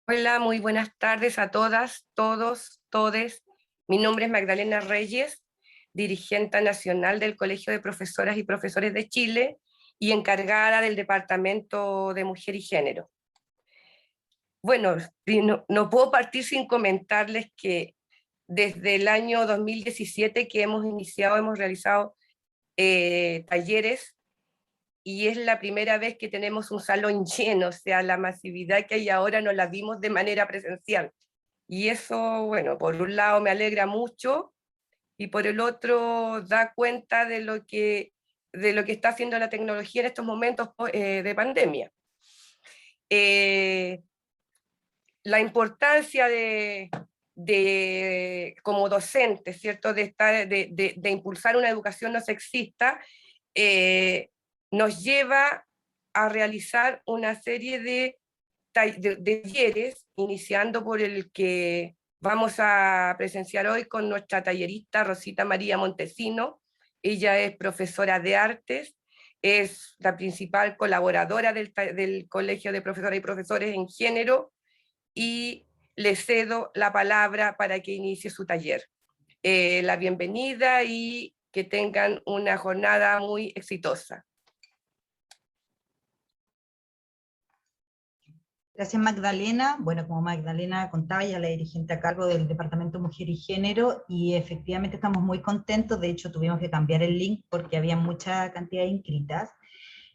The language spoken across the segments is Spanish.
Hola, muy buenas tardes a todas, todos, todes. Mi nombre es Magdalena Reyes, dirigente nacional del Colegio de Profesoras y Profesores de Chile y encargada del Departamento de Mujer y Género. Bueno, no puedo partir sin comentarles que desde el año 2017 que hemos realizado talleres y es la primera vez que tenemos un salón lleno, o sea, la masividad que hay ahora no la vimos de manera presencial. Y eso, bueno, por un lado me alegra mucho y por el otro da cuenta de lo que está haciendo la tecnología en estos momentos de pandemia. La importancia como docente, ¿cierto?, de impulsar una educación no sexista, nos lleva a realizar una serie de talleres, iniciando por el que vamos a presenciar hoy con nuestra tallerista Rosita María Montesino. Ella es profesora de artes, es la principal colaboradora del Colegio de Profesoras y Profesores en Género, y le cedo la palabra para que inicie su taller. La bienvenida y que tengan una jornada muy exitosa. Gracias, Magdalena. Bueno, como Magdalena contaba, ya la dirigente a cargo del Departamento Mujer y Género, y efectivamente estamos muy contentos. De hecho, tuvimos que cambiar el link porque había mucha cantidad de inscritas.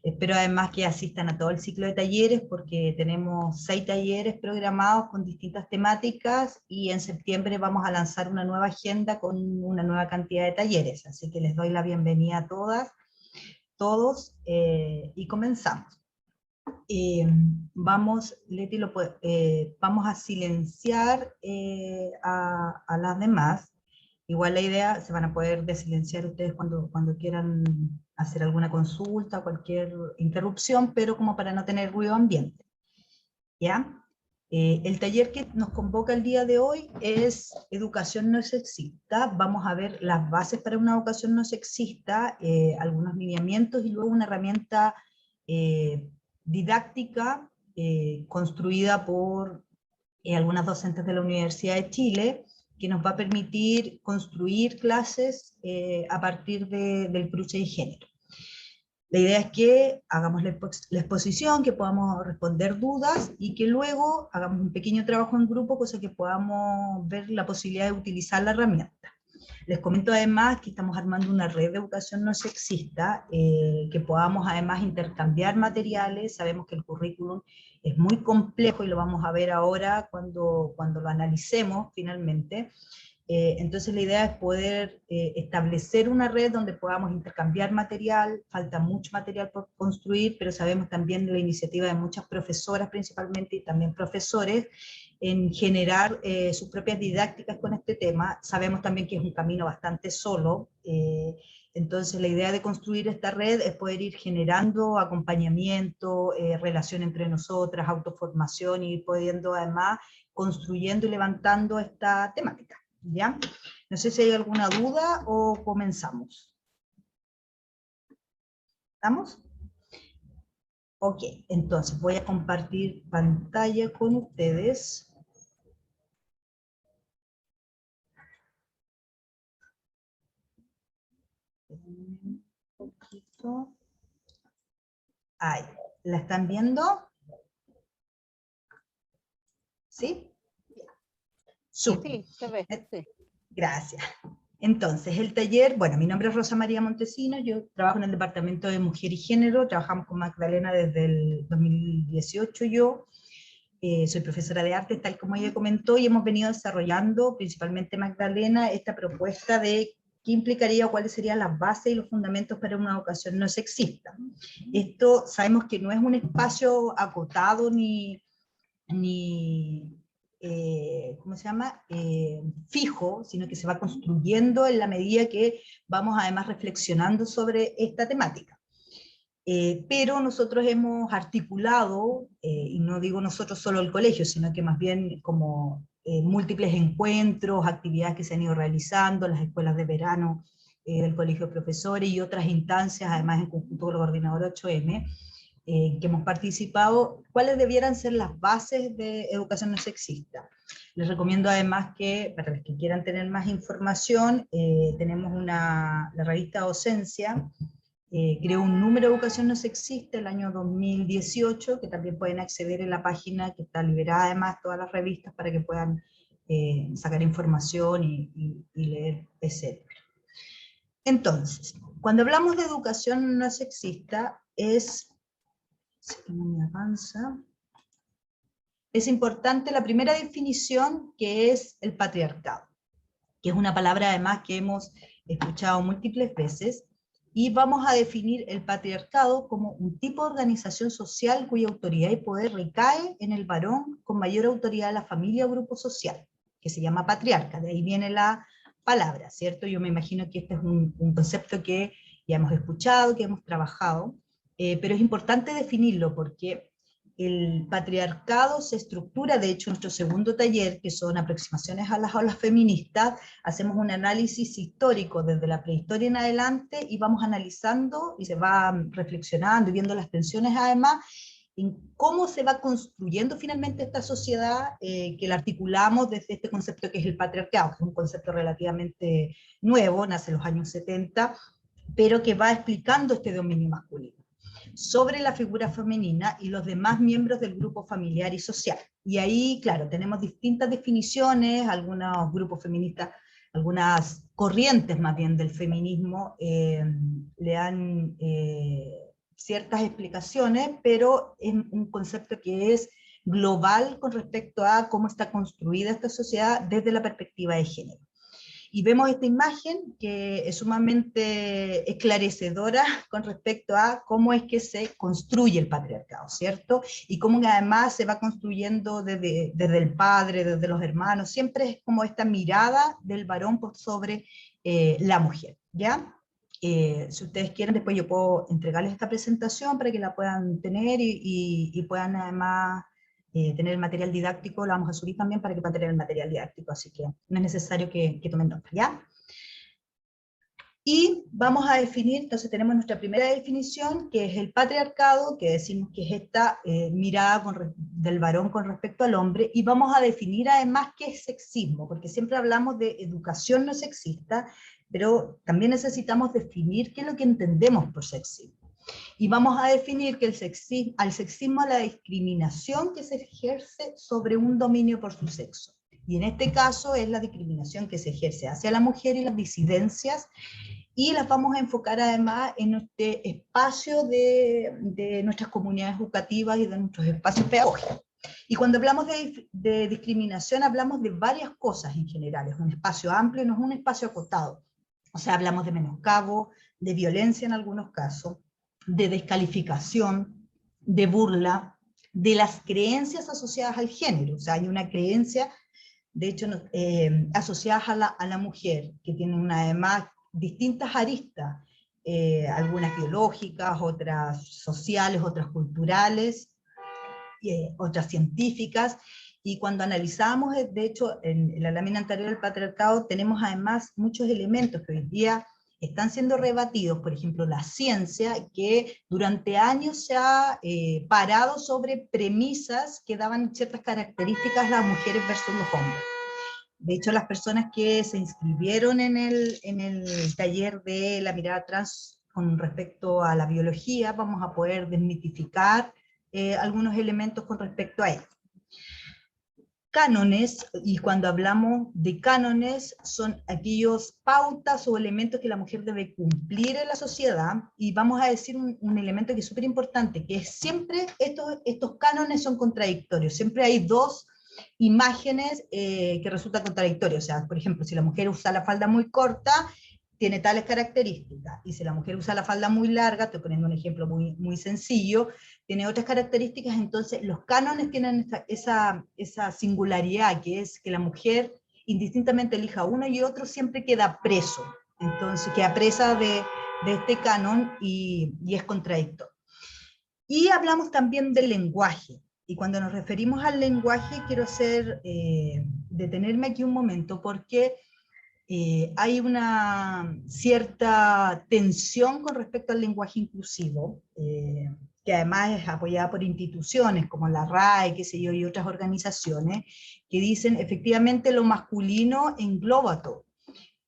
Espero además que asistan a todo el ciclo de talleres, porque tenemos 6 talleres programados con distintas temáticas, y en septiembre vamos a lanzar una nueva agenda con una nueva cantidad de talleres. Así que les doy la bienvenida a todas, todos, y comenzamos. Leti, vamos a silenciar a las demás. Igual la idea, se van a poder desilenciar ustedes cuando quieran hacer alguna consulta, cualquier interrupción, pero como para no tener ruido ambiente. ¿Ya? El taller que nos convoca el día de hoy es Educación no sexista. Vamos a ver las bases para una educación no sexista, algunos lineamientos y luego una herramienta didáctica construida por algunas docentes de la Universidad de Chile, que nos va a permitir construir clases a partir del cruce de género. La idea es que hagamos la exposición, que podamos responder dudas y que luego hagamos un pequeño trabajo en grupo, cosa que podamos ver la posibilidad de utilizar la herramienta. Les comento además que estamos armando una red de educación no sexista, que podamos además intercambiar materiales. Sabemos que el currículum es muy complejo y lo vamos a ver ahora cuando lo analicemos finalmente. Entonces la idea es poder establecer una red donde podamos intercambiar material. Falta mucho material por construir, pero sabemos también de la iniciativa de muchas profesoras principalmente y también profesores en generar sus propias didácticas con este tema. Sabemos también que es un camino bastante solo, entonces la idea de construir esta red es poder ir generando acompañamiento, relación entre nosotras, autoformación, y ir pudiendo además construyendo y levantando esta temática. ¿Ya? No sé si hay alguna duda o comenzamos. ¿Estamos? Ok, entonces voy a compartir pantalla con ustedes. Un poquito. Ahí, ¿la están viendo? ¿Sí? Sí, se ve, sí. Gracias. Entonces, el taller, bueno, mi nombre es Rosa María Montesino, yo trabajo en el Departamento de Mujer y Género, trabajamos con Magdalena desde el 2018 yo, soy profesora de arte, tal como ella comentó, y hemos venido desarrollando, principalmente Magdalena, esta propuesta de qué implicaría o cuáles serían las bases y los fundamentos para una educación no sexista. Esto sabemos que no es un espacio acotado ni ¿cómo se llama? Fijo, sino que se va construyendo en la medida que vamos además reflexionando sobre esta temática. Pero nosotros hemos articulado, y no digo nosotros solo el colegio, sino que más bien como múltiples encuentros, actividades que se han ido realizando, las escuelas de verano del Colegio de Profesores y otras instancias, además en conjunto con el coordinador 8M, que hemos participado, cuáles debieran ser las bases de educación no sexista. Les recomiendo además que, para los que quieran tener más información, tenemos la revista Docencia, creó un número de educación no sexista el año 2018, que también pueden acceder en la página, que está liberada además todas las revistas para que puedan sacar información y leer, etc. Entonces, cuando hablamos de educación no sexista, si no me avanza, es importante la primera definición, que es el patriarcado, que es una palabra además que hemos escuchado múltiples veces, y vamos a definir el patriarcado como un tipo de organización social cuya autoridad y poder recae en el varón con mayor autoridad de la familia o grupo social, que se llama patriarca, de ahí viene la palabra, ¿cierto? Yo me imagino que este es un concepto que ya hemos escuchado, que hemos trabajado, pero es importante definirlo porque el patriarcado se estructura, de hecho en nuestro segundo taller, que son aproximaciones a las aulas feministas, hacemos un análisis histórico desde la prehistoria en adelante y vamos analizando y se va reflexionando y viendo las tensiones además en cómo se va construyendo finalmente esta sociedad que la articulamos desde este concepto que es el patriarcado, que es un concepto relativamente nuevo, nace en los años 70, pero que va explicando este dominio masculino sobre la figura femenina y los demás miembros del grupo familiar y social. Y ahí, claro, tenemos distintas definiciones, algunos grupos feministas, algunas corrientes más bien del feminismo le dan ciertas explicaciones, pero es un concepto que es global con respecto a cómo está construida esta sociedad desde la perspectiva de género. Y vemos esta imagen que es sumamente esclarecedora con respecto a cómo es que se construye el patriarcado, ¿cierto? Y cómo además se va construyendo desde el padre, desde los hermanos, siempre es como esta mirada del varón por sobre la mujer, ¿ya? Si ustedes quieren, después yo puedo entregarles esta presentación para que la puedan tener y puedan además tener el material didáctico, lo vamos a subir también para que puedan tener el material didáctico, así que no es necesario que tomen nota, ¿ya? Y vamos a definir, entonces tenemos nuestra primera definición, que es el patriarcado, que decimos que es esta mirada del varón con respecto al hombre, y vamos a definir además qué es sexismo, porque siempre hablamos de educación no sexista, pero también necesitamos definir qué es lo que entendemos por sexismo. Y vamos a definir que al sexismo la discriminación que se ejerce sobre un dominio por su sexo. Y en este caso es la discriminación que se ejerce hacia la mujer y las disidencias, y las vamos a enfocar además en este espacio de nuestras comunidades educativas y de nuestros espacios pedagógicos. Y cuando hablamos de discriminación hablamos de varias cosas en general, es un espacio amplio, no es un espacio acotado. O sea, hablamos de menoscabo, de violencia en algunos casos, de descalificación, de burla, de las creencias asociadas al género. O sea, hay una creencia, de hecho, asociada a la mujer, que tiene además distintas aristas, algunas biológicas, otras sociales, otras culturales, otras científicas, y cuando analizamos, de hecho, en la lámina anterior del patriarcado, tenemos además muchos elementos que hoy día están siendo rebatidos, por ejemplo, la ciencia, que durante años se ha parado sobre premisas que daban ciertas características a las mujeres versus los hombres. De hecho, las personas que se inscribieron en el taller de la mirada trans con respecto a la biología, vamos a poder desmitificar algunos elementos con respecto a esto. Cánones, y cuando hablamos de cánones, son aquellos pautas o elementos que la mujer debe cumplir en la sociedad, y vamos a decir un elemento que es súper importante, que es siempre estos cánones son contradictorios, siempre hay dos imágenes que resultan contradictorias. O sea, por ejemplo, si la mujer usa la falda muy corta, tiene tales características, y si la mujer usa la falda muy larga, estoy poniendo un ejemplo muy, muy sencillo, tiene otras características. Entonces los cánones tienen esa singularidad, que es que la mujer indistintamente elija uno y otro, siempre queda preso, entonces queda presa de este canon y es contradictorio. Y hablamos también del lenguaje. Y cuando nos referimos al lenguaje, quiero detenerme aquí un momento, porque hay una cierta tensión con respecto al lenguaje inclusivo. que además es apoyada por instituciones como la RAE, qué sé yo, y otras organizaciones, que dicen efectivamente lo masculino engloba todo.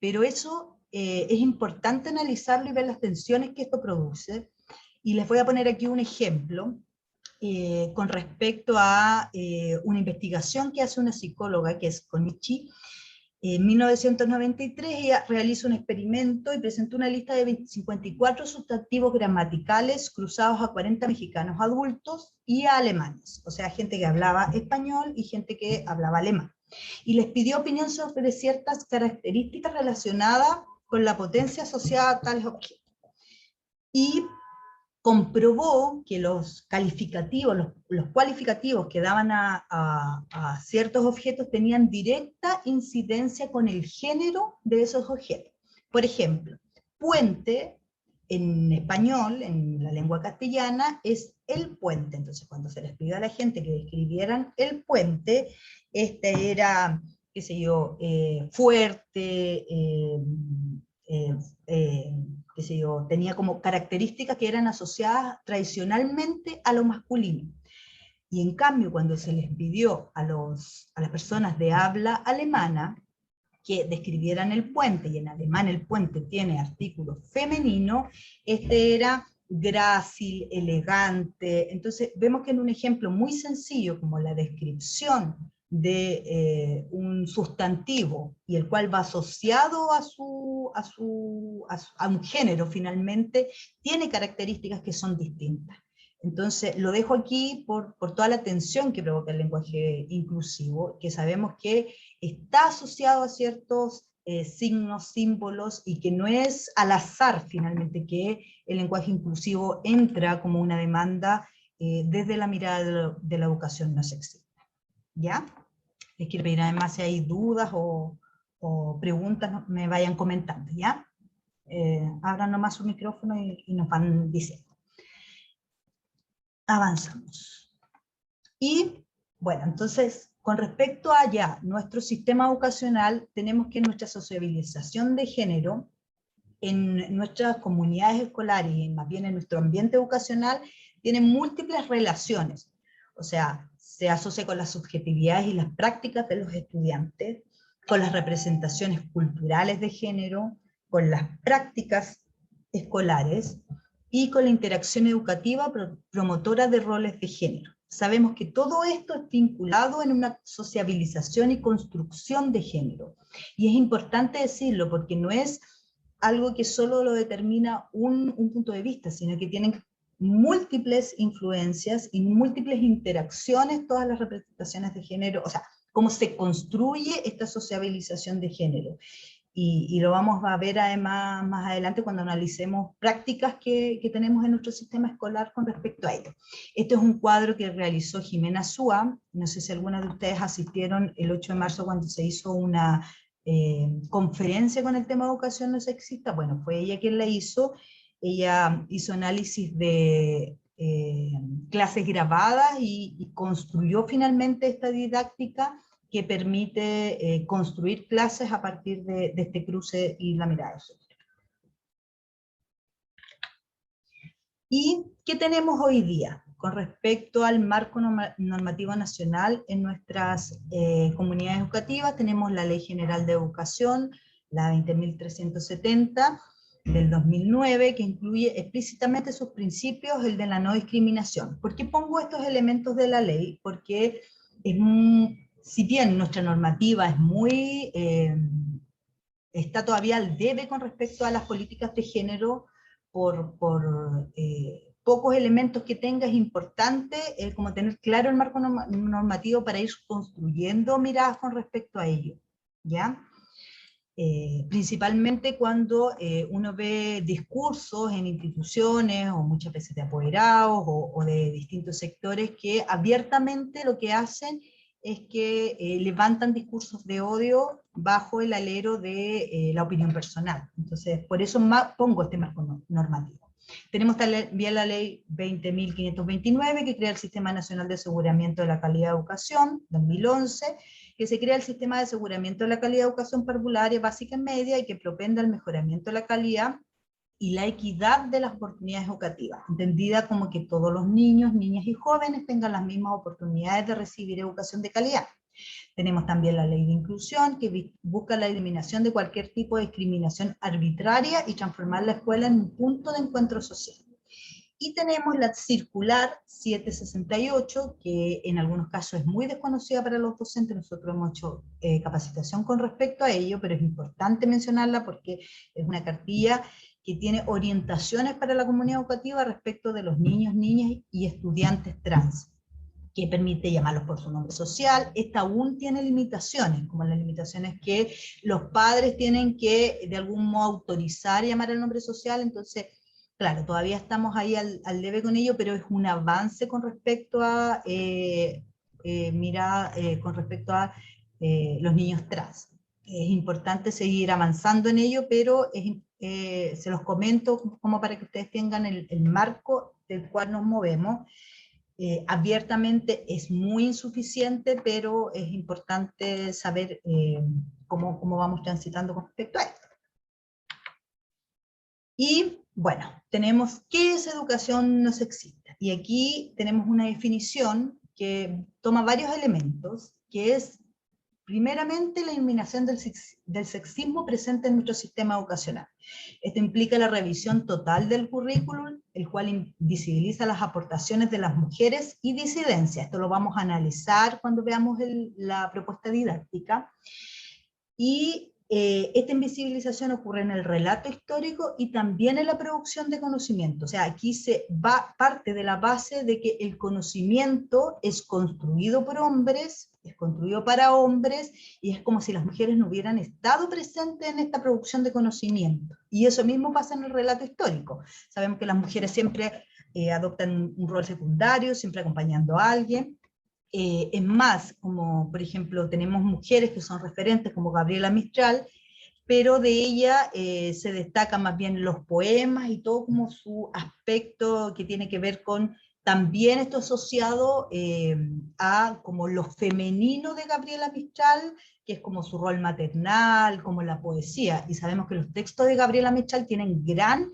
Pero eso es importante analizarlo y ver las tensiones que esto produce. Y les voy a poner aquí un ejemplo con respecto a una investigación que hace una psicóloga, que es Konichi. En 1993 ella realiza un experimento y presentó una lista de 54 sustantivos gramaticales cruzados a 40 mexicanos adultos y a alemanes, o sea, gente que hablaba español y gente que hablaba alemán. Y les pidió opinión sobre ciertas características relacionadas con la potencia asociada a tales objetos. Y comprobó que los calificativos, los cualificativos que daban a ciertos objetos tenían directa incidencia con el género de esos objetos. Por ejemplo, puente en español, en la lengua castellana, es el puente. Entonces, cuando se les pidió a la gente que describieran el puente, este era, qué sé yo, fuerte, qué sé yo, tenía como características que eran asociadas tradicionalmente a lo masculino. Y en cambio, cuando se les pidió a las personas de habla alemana que describieran el puente, y en alemán el puente tiene artículo femenino, este era grácil, elegante. Entonces vemos que en un ejemplo muy sencillo como la descripción de un sustantivo y el cual va asociado a un género finalmente, tiene características que son distintas. Entonces lo dejo aquí por toda la tensión que provoca el lenguaje inclusivo, que sabemos que está asociado a ciertos signos, símbolos, y que no es al azar finalmente que el lenguaje inclusivo entra como una demanda desde la mirada de la educación no sexista. ¿Ya? Les quiero pedir además si hay dudas o preguntas, me vayan comentando, ¿ya? Abran nomás su micrófono y nos van diciendo. Avanzamos. Y, bueno, entonces, con respecto a ya nuestro sistema educacional, tenemos que nuestra sociabilización de género, en nuestras comunidades escolares y más bien en nuestro ambiente educacional, tiene múltiples relaciones. O sea, se asocia con las subjetividades y las prácticas de los estudiantes, con las representaciones culturales de género, con las prácticas escolares y con la interacción educativa promotora de roles de género. Sabemos que todo esto es vinculado en una sociabilización y construcción de género. Y es importante decirlo porque no es algo que solo lo determina un punto de vista, sino que tienen múltiples influencias y múltiples interacciones todas las representaciones de género, o sea, cómo se construye esta sociabilización de género. Y lo vamos a ver además más adelante cuando analicemos prácticas que tenemos en nuestro sistema escolar con respecto a ello. Este es un cuadro que realizó Jimena Súa, no sé si alguna de ustedes asistieron el 8 de marzo cuando se hizo una conferencia con el tema de educación no sexista. Bueno, fue ella quien la hizo. Ella hizo análisis de clases grabadas y construyó finalmente esta didáctica que permite construir clases a partir de este cruce y la mirada de género. ¿Y qué tenemos hoy día con respecto al marco normativo nacional en nuestras comunidades educativas? Tenemos la Ley General de Educación, la 20.370 del 2009, que incluye explícitamente sus principios, el de la no discriminación. ¿Por qué pongo estos elementos de la ley? Porque si bien nuestra normativa es muy, está todavía al debe con respecto a las políticas de género, por pocos elementos que tenga, es importante como tener claro el marco normativo para ir construyendo miradas con respecto a ello, ¿ya? Principalmente cuando uno ve discursos en instituciones, o muchas veces de apoderados, o de distintos sectores, que abiertamente lo que hacen es que levantan discursos de odio bajo el alero de la opinión personal. Entonces, por eso pongo este marco normativo. Tenemos también la ley 20.529, que crea el Sistema Nacional de Aseguramiento de la Calidad de Educación, 2011, que se crea el Sistema de Aseguramiento de la Calidad de Educación Parvularia, Básica y Media, y que propende al mejoramiento de la calidad y la equidad de las oportunidades educativas, entendida como que todos los niños, niñas y jóvenes tengan las mismas oportunidades de recibir educación de calidad. Tenemos también la ley de inclusión, que busca la eliminación de cualquier tipo de discriminación arbitraria y transformar la escuela en un punto de encuentro social. Y tenemos la circular 768, que en algunos casos es muy desconocida para los docentes. Nosotros hemos hecho capacitación con respecto a ello, pero es importante mencionarla porque es una cartilla que tiene orientaciones para la comunidad educativa respecto de los niños, niñas y estudiantes trans, que permite llamarlos por su nombre social. Esta aún tiene limitaciones, como las limitaciones que los padres tienen que de algún modo autorizar llamar el nombre social. Entonces, claro, todavía estamos ahí al debe con ello, pero es un avance con respecto a, con respecto a los niños trans. Es importante seguir avanzando en ello, pero se los comento como para que ustedes tengan el marco del cual nos movemos. Abiertamente es muy insuficiente, pero es importante saber cómo vamos transitando con respecto a esto. Y bueno, tenemos qué es educación no sexista. Y aquí tenemos una definición que toma varios elementos, que es primeramente la eliminación del sexismo presente en nuestro sistema educacional. Esto implica la revisión total del currículum, el cual visibiliza las aportaciones de las mujeres y disidencias. Esto lo vamos a analizar cuando veamos la propuesta didáctica. Y esta invisibilización ocurre en el relato histórico y también en la producción de conocimiento. O sea, aquí parte de la base de que el conocimiento es construido por hombres, es construido para hombres, y es como si las mujeres no hubieran estado presentes en esta producción de conocimiento. Y eso mismo pasa en el relato histórico. Sabemos que las mujeres siempre adoptan un rol secundario, siempre acompañando a alguien. Es más, como por ejemplo tenemos mujeres que son referentes como Gabriela Mistral, pero de ella se destacan más bien los poemas y todo como su aspecto que tiene que ver con, también esto asociado a como lo femenino de Gabriela Mistral, que es como su rol maternal, como la poesía, y sabemos que los textos de Gabriela Mistral tienen gran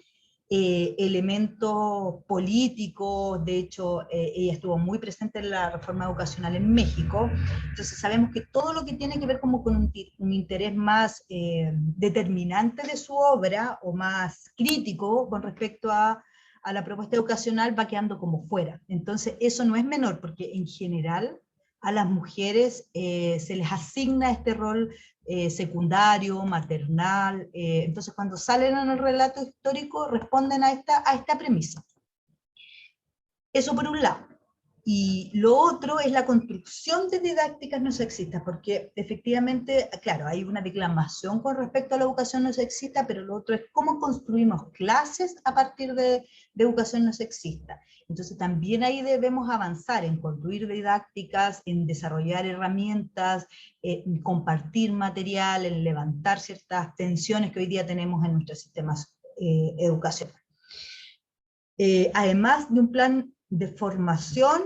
elementos políticos. De hecho, ella estuvo muy presente en la reforma educacional en México, entonces sabemos que todo lo que tiene que ver como con un interés más determinante de su obra, o más crítico con respecto a la propuesta educacional, va quedando como fuera. Entonces eso no es menor, porque en general a las mujeres se les asigna este rol secundario, maternal. Entonces cuando salen en el relato histórico responden a esta premisa. Eso por un lado. Y lo otro es la construcción de didácticas no sexistas, porque efectivamente, claro, hay una declamación con respecto a la educación no sexista, pero lo otro es cómo construimos clases a partir de educación no sexista. Entonces también ahí debemos avanzar en construir didácticas, en desarrollar herramientas, en compartir material, en levantar ciertas tensiones que hoy día tenemos en nuestros sistemas educacionales. Además de un plan de formación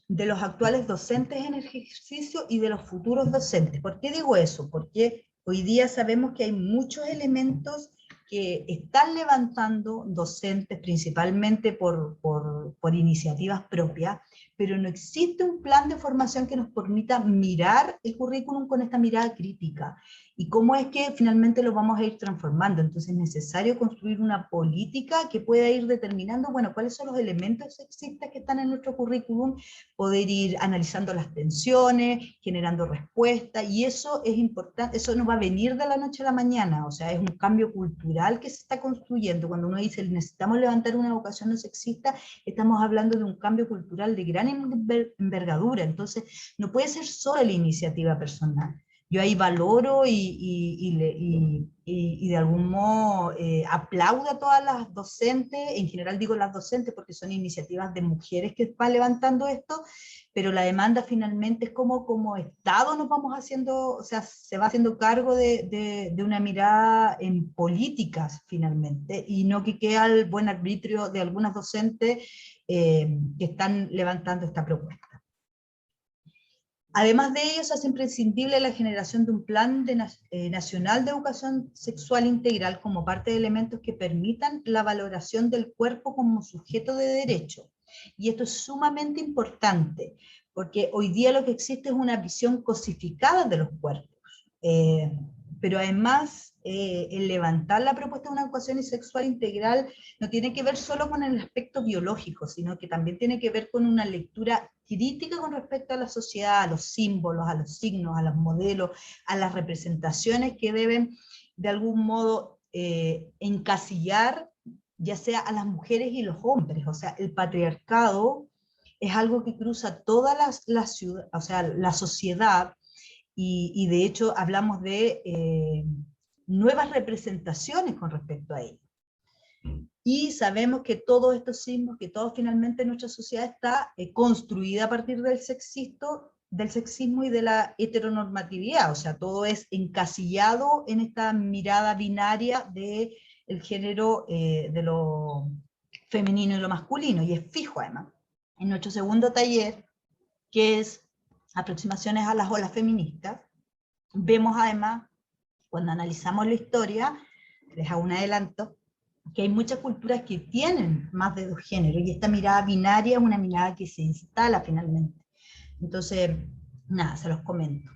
de los actuales docentes en ejercicio y de los futuros docentes. ¿Por qué digo eso? Porque hoy día sabemos que hay muchos elementos que están levantando docentes, principalmente por iniciativas propias, pero no existe un plan de formación que nos permita mirar el currículum con esta mirada crítica. ¿Y cómo es que finalmente lo vamos a ir transformando? Entonces es necesario construir una política que pueda ir determinando, bueno, cuáles son los elementos sexistas que están en nuestro currículum, poder ir analizando las tensiones, generando respuestas, y eso es importante. Eso no va a venir de la noche a la mañana, o sea, es un cambio cultural que se está construyendo. Cuando uno dice necesitamos levantar una educación no sexista, estamos hablando de un cambio cultural de gran envergadura. Entonces no puede ser solo la iniciativa personal. Yo ahí valoro y de algún modo aplaudo a todas las docentes, en general digo las docentes porque son iniciativas de mujeres que van levantando esto, pero la demanda finalmente es como Estado nos vamos haciendo, o sea, se va haciendo cargo de una mirada en políticas finalmente, y no que quede al buen arbitrio de algunas docentes que están levantando esta propuesta. Además de ello, se hace imprescindible la generación de un plan nacional de educación sexual integral como parte de elementos que permitan la valoración del cuerpo como sujeto de derecho. Y esto es sumamente importante, porque hoy día lo que existe es una visión cosificada de los cuerpos. Pero además, el levantar la propuesta de una educación sexual integral no tiene que ver solo con el aspecto biológico, sino que también tiene que ver con una lectura crítica con respecto a la sociedad, a los símbolos, a los signos, a los modelos, a las representaciones que deben de algún modo encasillar ya sea a las mujeres y los hombres. O sea, el patriarcado es algo que cruza toda ciudad, o sea, la sociedad, y de hecho hablamos de nuevas representaciones con respecto a ello. Y sabemos que todos estos signos, que todo finalmente nuestra sociedad está construida a partir del sexismo y de la heteronormatividad, o sea, todo es encasillado en esta mirada binaria del género, de lo femenino y lo masculino, y es fijo además. En nuestro segundo taller, que es aproximaciones a las olas feministas, vemos además, cuando analizamos la historia, les hago un adelanto, que hay muchas culturas que tienen más de dos géneros, y esta mirada binaria es una mirada que se instala finalmente. Entonces, nada, se los comento.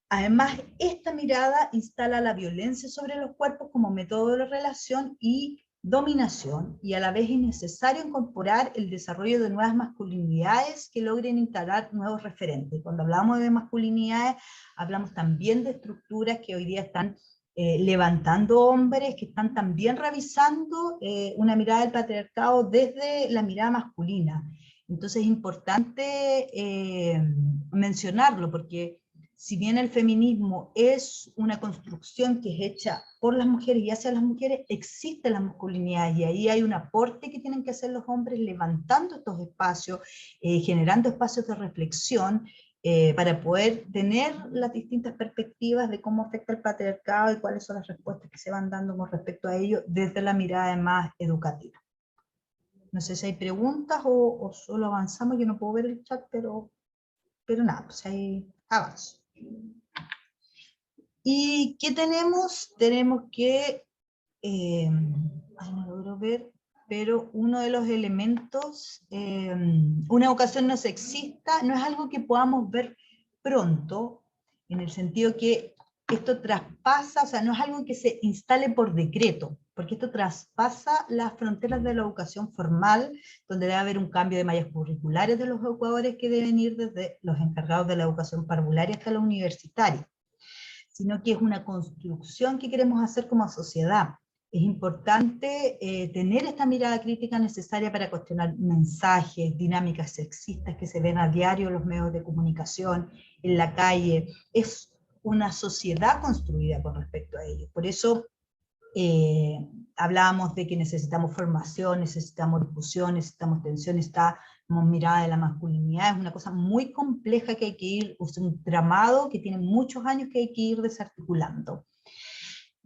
Además, esta mirada instala la violencia sobre los cuerpos como método de relación y dominación, y a la vez es necesario incorporar el desarrollo de nuevas masculinidades que logren instalar nuevos referentes. Cuando hablamos de masculinidades, hablamos también de estructuras que hoy día están levantando hombres, que están también revisando una mirada del patriarcado desde la mirada masculina. Entonces es importante mencionarlo, porque si bien el feminismo es una construcción que es hecha por las mujeres y hacia las mujeres, existe la masculinidad, y ahí hay un aporte que tienen que hacer los hombres levantando estos espacios, generando espacios de reflexión, para poder tener las distintas perspectivas de cómo afecta el patriarcado y cuáles son las respuestas que se van dando con respecto a ello desde la mirada más educativa. No sé si hay preguntas o solo avanzamos. Yo no puedo ver el chat, pero nada, pues ahí avanzo. ¿Y qué tenemos? Tenemos que, no logro ver, pero uno de los elementos, una educación no sexista, no es algo que podamos ver pronto, en el sentido que esto traspasa, o sea, no es algo que se instale por decreto, porque esto traspasa las fronteras de la educación formal, donde debe haber un cambio de mallas curriculares de los educadores que deben ir desde los encargados de la educación parvularia hasta la universitaria, sino que es una construcción que queremos hacer como sociedad. Es importante tener esta mirada crítica necesaria para cuestionar mensajes, dinámicas sexistas que se ven a diario en los medios de comunicación, en la calle. Es una sociedad construida con respecto a ello. Por eso hablábamos de que necesitamos formación, necesitamos discusión, necesitamos tensión, esta mirada de la masculinidad es una cosa muy compleja que hay que ir, es un tramado que tiene muchos años que hay que ir desarticulando.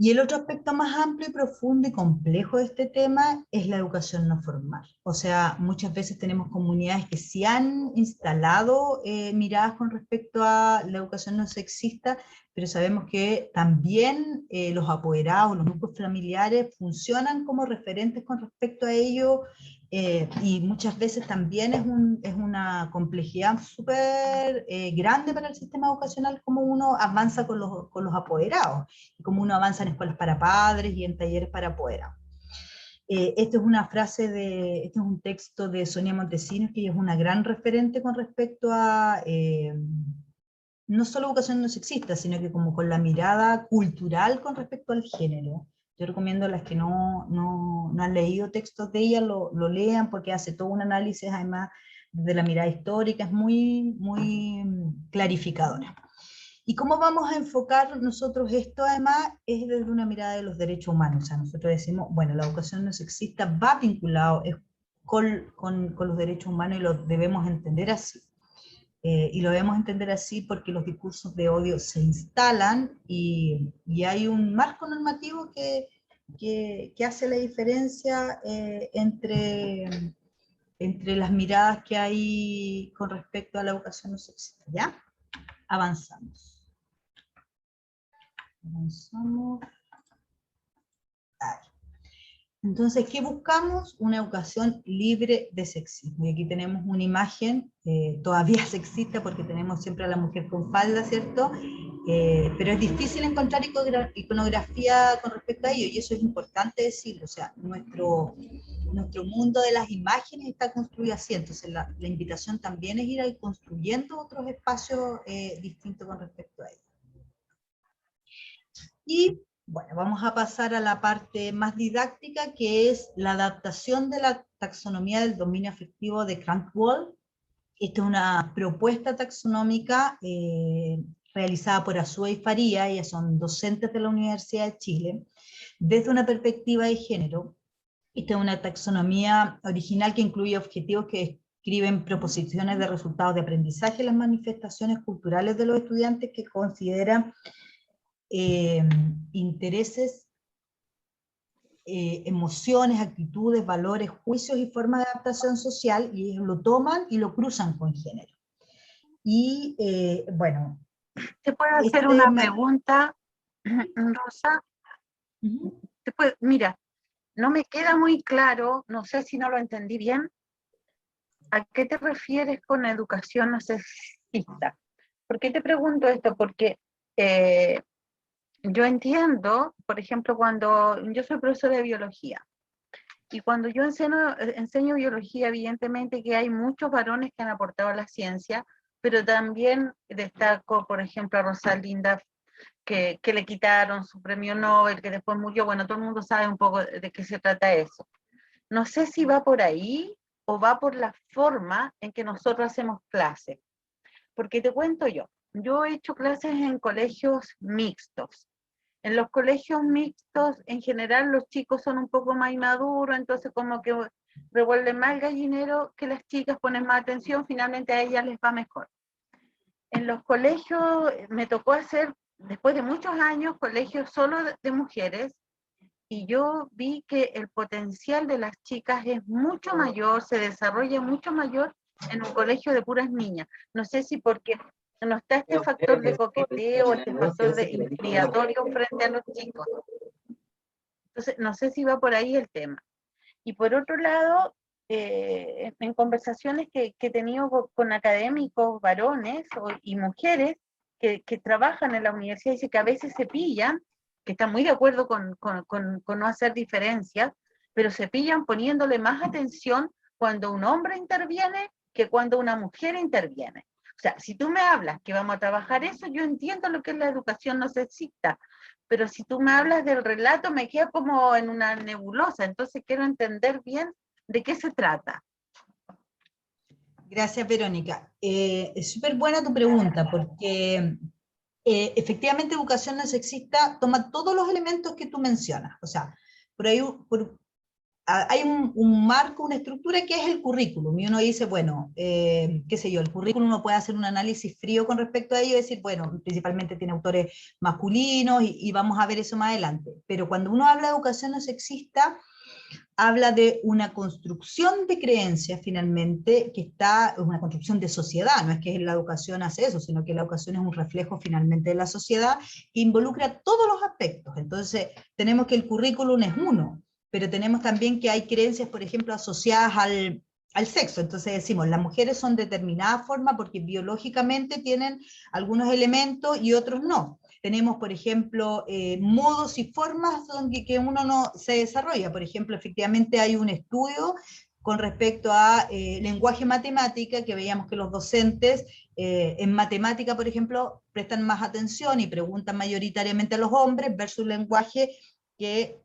Y el otro aspecto más amplio y profundo y complejo de este tema es la educación no formal. O sea, muchas veces tenemos comunidades que sí han instalado miradas con respecto a la educación no sexista, pero sabemos que también los apoderados, los grupos familiares funcionan como referentes con respecto a ello, y muchas veces también es una complejidad súper grande para el sistema educacional cómo uno avanza con los apoderados, y cómo uno avanza en escuelas para padres y en talleres para apoderados. Esta es una frase este es un texto de Sonia Montesinos, que ella es una gran referente con respecto a no solo educación no sexista, sino que como con la mirada cultural con respecto al género. Yo recomiendo a las que no han leído textos de ella, lo lean, porque hace todo un análisis, además, de la mirada histórica, es muy, muy clarificadora. ¿Y cómo vamos a enfocar nosotros esto? Además, es desde una mirada de los derechos humanos. O sea, nosotros decimos, bueno, la educación no sexista va vinculado con los derechos humanos, y lo debemos entender así. Y lo debemos entender así porque los discursos de odio se instalan, y hay un marco normativo que hace la diferencia entre las miradas que hay con respecto a la educación no sexista, ¿ya? Avanzamos. Ahí. Entonces, ¿qué buscamos? Una educación libre de sexismo. Y aquí tenemos una imagen, todavía sexista, porque tenemos siempre a la mujer con falda, ¿cierto? Pero es difícil encontrar iconografía con respecto a ello, y eso es importante decirlo. O sea, nuestro mundo de las imágenes está construido así, entonces la invitación también es ir construyendo otros espacios distintos con respecto a ello. Y bueno, vamos a pasar a la parte más didáctica, que es la adaptación de la taxonomía del dominio afectivo de Crankwell. Esta es una propuesta taxonómica realizada por Azúa y Faría, ellas son docentes de la Universidad de Chile, desde una perspectiva de género. Esta es una taxonomía original que incluye objetivos que describen proposiciones de resultados de aprendizaje en las manifestaciones culturales de los estudiantes, que consideran intereses, emociones, actitudes, valores, juicios y formas de adaptación social, y ellos lo toman y lo cruzan con género. Y bueno, ¿Te puedo hacer una pregunta, Rosa? Mira, no me queda muy claro, no sé si no lo entendí bien, ¿a qué te refieres con educación no sexista? ¿Por qué te pregunto esto? Porque yo entiendo, por ejemplo, cuando yo soy profesora de biología, y cuando yo enseño biología, evidentemente que hay muchos varones que han aportado a la ciencia, pero también destaco, por ejemplo, a Rosalinda, que le quitaron su premio Nobel, que después murió. Bueno, todo el mundo sabe un poco de qué se trata eso. No sé si va por ahí o va por la forma en que nosotros hacemos clases. Porque te cuento yo he hecho clases en colegios mixtos. En los colegios mixtos, en general, los chicos son un poco más inmaduros, entonces como que revuelven más el gallinero, que las chicas ponen más atención, finalmente a ellas les va mejor. En los colegios, me tocó hacer, después de muchos años, colegios solo de mujeres, y yo vi que el potencial de las chicas es mucho mayor, se desarrolla mucho mayor en un colegio de puras niñas. No sé si porque no está este factor de coqueteo, este factor de intimidatorio frente a los chicos. Entonces, no sé si va por ahí el tema. Y por otro lado, en conversaciones que he tenido con académicos varones y mujeres que trabajan en la universidad, dice que a veces se pillan, que están muy de acuerdo con no hacer diferencias, pero se pillan poniéndole más atención cuando un hombre interviene que cuando una mujer interviene. O sea, si tú me hablas que vamos a trabajar eso, yo entiendo lo que es la educación no sexista, pero si tú me hablas del relato me queda como en una nebulosa, entonces quiero entender bien de qué se trata. Gracias, Verónica. Es súper buena tu pregunta, porque efectivamente educación no sexista toma todos los elementos que tú mencionas. O sea, por ahí hay un marco, una estructura que es el currículum, y uno dice, bueno, qué sé yo, el currículum uno puede hacer un análisis frío con respecto a ello y decir, bueno, principalmente tiene autores masculinos, y vamos a ver eso más adelante. Pero cuando uno habla de educación no sexista, habla de una construcción de creencias finalmente, que es una construcción de sociedad, no es que la educación hace eso, sino que la educación es un reflejo finalmente de la sociedad, que involucra todos los aspectos. Entonces, tenemos que el currículum es uno, pero tenemos también que hay creencias, por ejemplo, asociadas al sexo. Entonces decimos, las mujeres son de determinada forma porque biológicamente tienen algunos elementos y otros no. Tenemos, por ejemplo, modos y formas donde que uno no se desarrolla. Por ejemplo, efectivamente hay un estudio con respecto a lenguaje matemática, que veíamos que los docentes en matemática, por ejemplo, prestan más atención y preguntan mayoritariamente a los hombres versus lenguaje que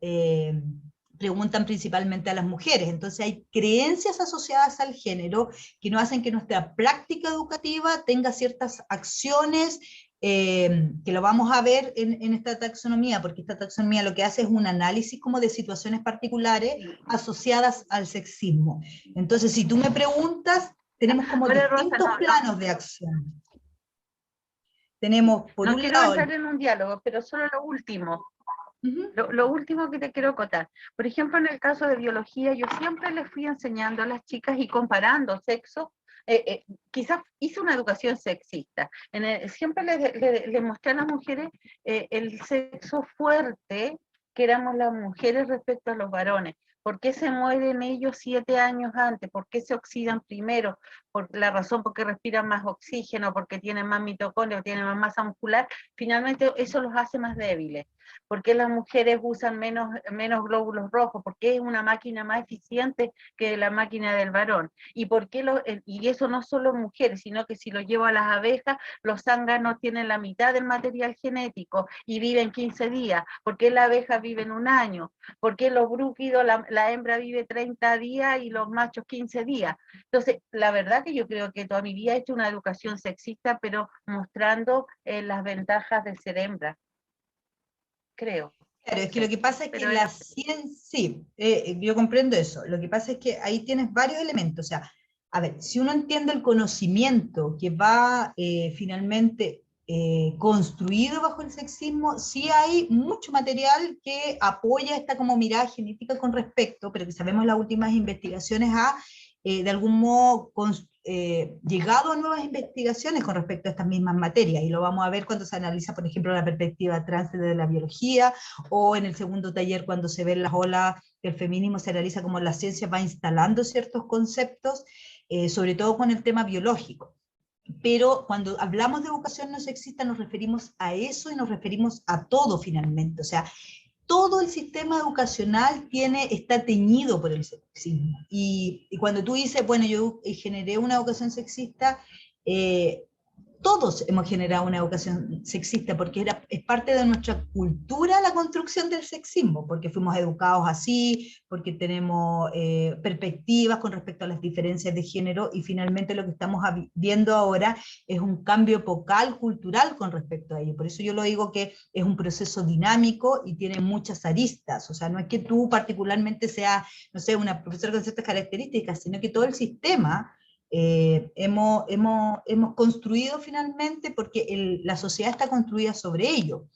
preguntan principalmente a las mujeres. Entonces hay creencias asociadas al género que no hacen que nuestra práctica educativa tenga ciertas acciones que lo vamos a ver en esta taxonomía, porque esta taxonomía lo que hace es un análisis como de situaciones particulares asociadas al sexismo. Entonces, si tú me preguntas, tenemos como distintos planos de acción. Tenemos, por un quiero lado... entrar en un diálogo, pero solo lo último. Lo último que te quiero acotar. Por ejemplo, en el caso de biología, yo siempre les fui enseñando a las chicas y comparando sexo quizás hizo una educación sexista. Siempre le mostré a las mujeres el sexo fuerte que éramos las mujeres respecto a los varones. ¿Por qué se mueren ellos 7 años antes? ¿Por qué se oxidan primero? Por la razón porque respiran más oxígeno, porque tienen más mitocondria, tienen más masa muscular. Finalmente eso los hace más débiles. ¿Por qué las mujeres usan menos glóbulos rojos? ¿Por qué es una máquina más eficiente que la máquina del varón? ¿Y por qué y eso no solo mujeres, sino que si lo llevo a las abejas, los zánganos tienen la mitad del material genético y viven 15 días? ¿Por qué la abeja vive en 1 año? ¿Por qué los brúquidos, la hembra vive 30 días y los machos 15 días? Entonces, la verdad que yo creo que toda mi vida he hecho una educación sexista, pero mostrando las ventajas de ser hembra. Creo. Claro, es que lo que pasa es que Pero la ciencia, sí, yo comprendo eso, lo que pasa es que ahí tienes varios elementos, o sea, a ver, si uno entiende el conocimiento que va finalmente construido bajo el sexismo, sí hay mucho material que apoya esta como mirada genética con respecto, pero que sabemos las últimas investigaciones de algún modo llegado a nuevas investigaciones con respecto a estas mismas materias, y lo vamos a ver cuando se analiza, por ejemplo, la perspectiva trans de la biología, o en el segundo taller cuando se ven las olas del feminismo, se analiza cómo la ciencia va instalando ciertos conceptos, sobre todo con el tema biológico. Pero cuando hablamos de educación no sexista nos referimos a eso y nos referimos a todo finalmente, o sea, todo el sistema educacional está teñido por el sexismo. Y cuando tú dices, bueno, yo generé una educación sexista, todos hemos generado una educación sexista, porque es parte de nuestra cultura la construcción del sexismo, porque fuimos educados así, porque tenemos perspectivas con respecto a las diferencias de género, y finalmente lo que estamos viendo ahora es un cambio epocal cultural con respecto a ello. Por eso yo lo digo que es un proceso dinámico y tiene muchas aristas, o sea, no es que tú particularmente seas, no sé, una profesora con ciertas características, sino que todo el sistema hemos construido finalmente, porque la sociedad está construida sobre ello.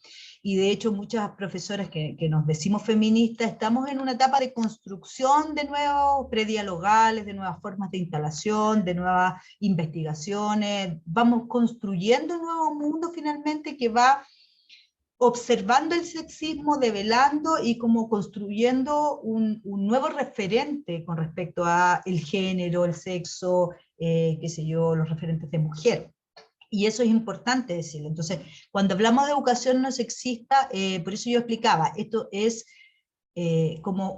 Y de hecho muchas profesoras que nos decimos feministas estamos en una etapa de construcción de nuevos predialogales, de nuevas formas de instalación, de nuevas investigaciones. Vamos construyendo un nuevo mundo finalmente que va observando el sexismo, develando y como construyendo un nuevo referente con respecto a el género, el sexo, qué sé yo, los referentes de mujer. Y eso es importante decirlo. Entonces, cuando hablamos de educación no sexista, por eso yo explicaba, esto es como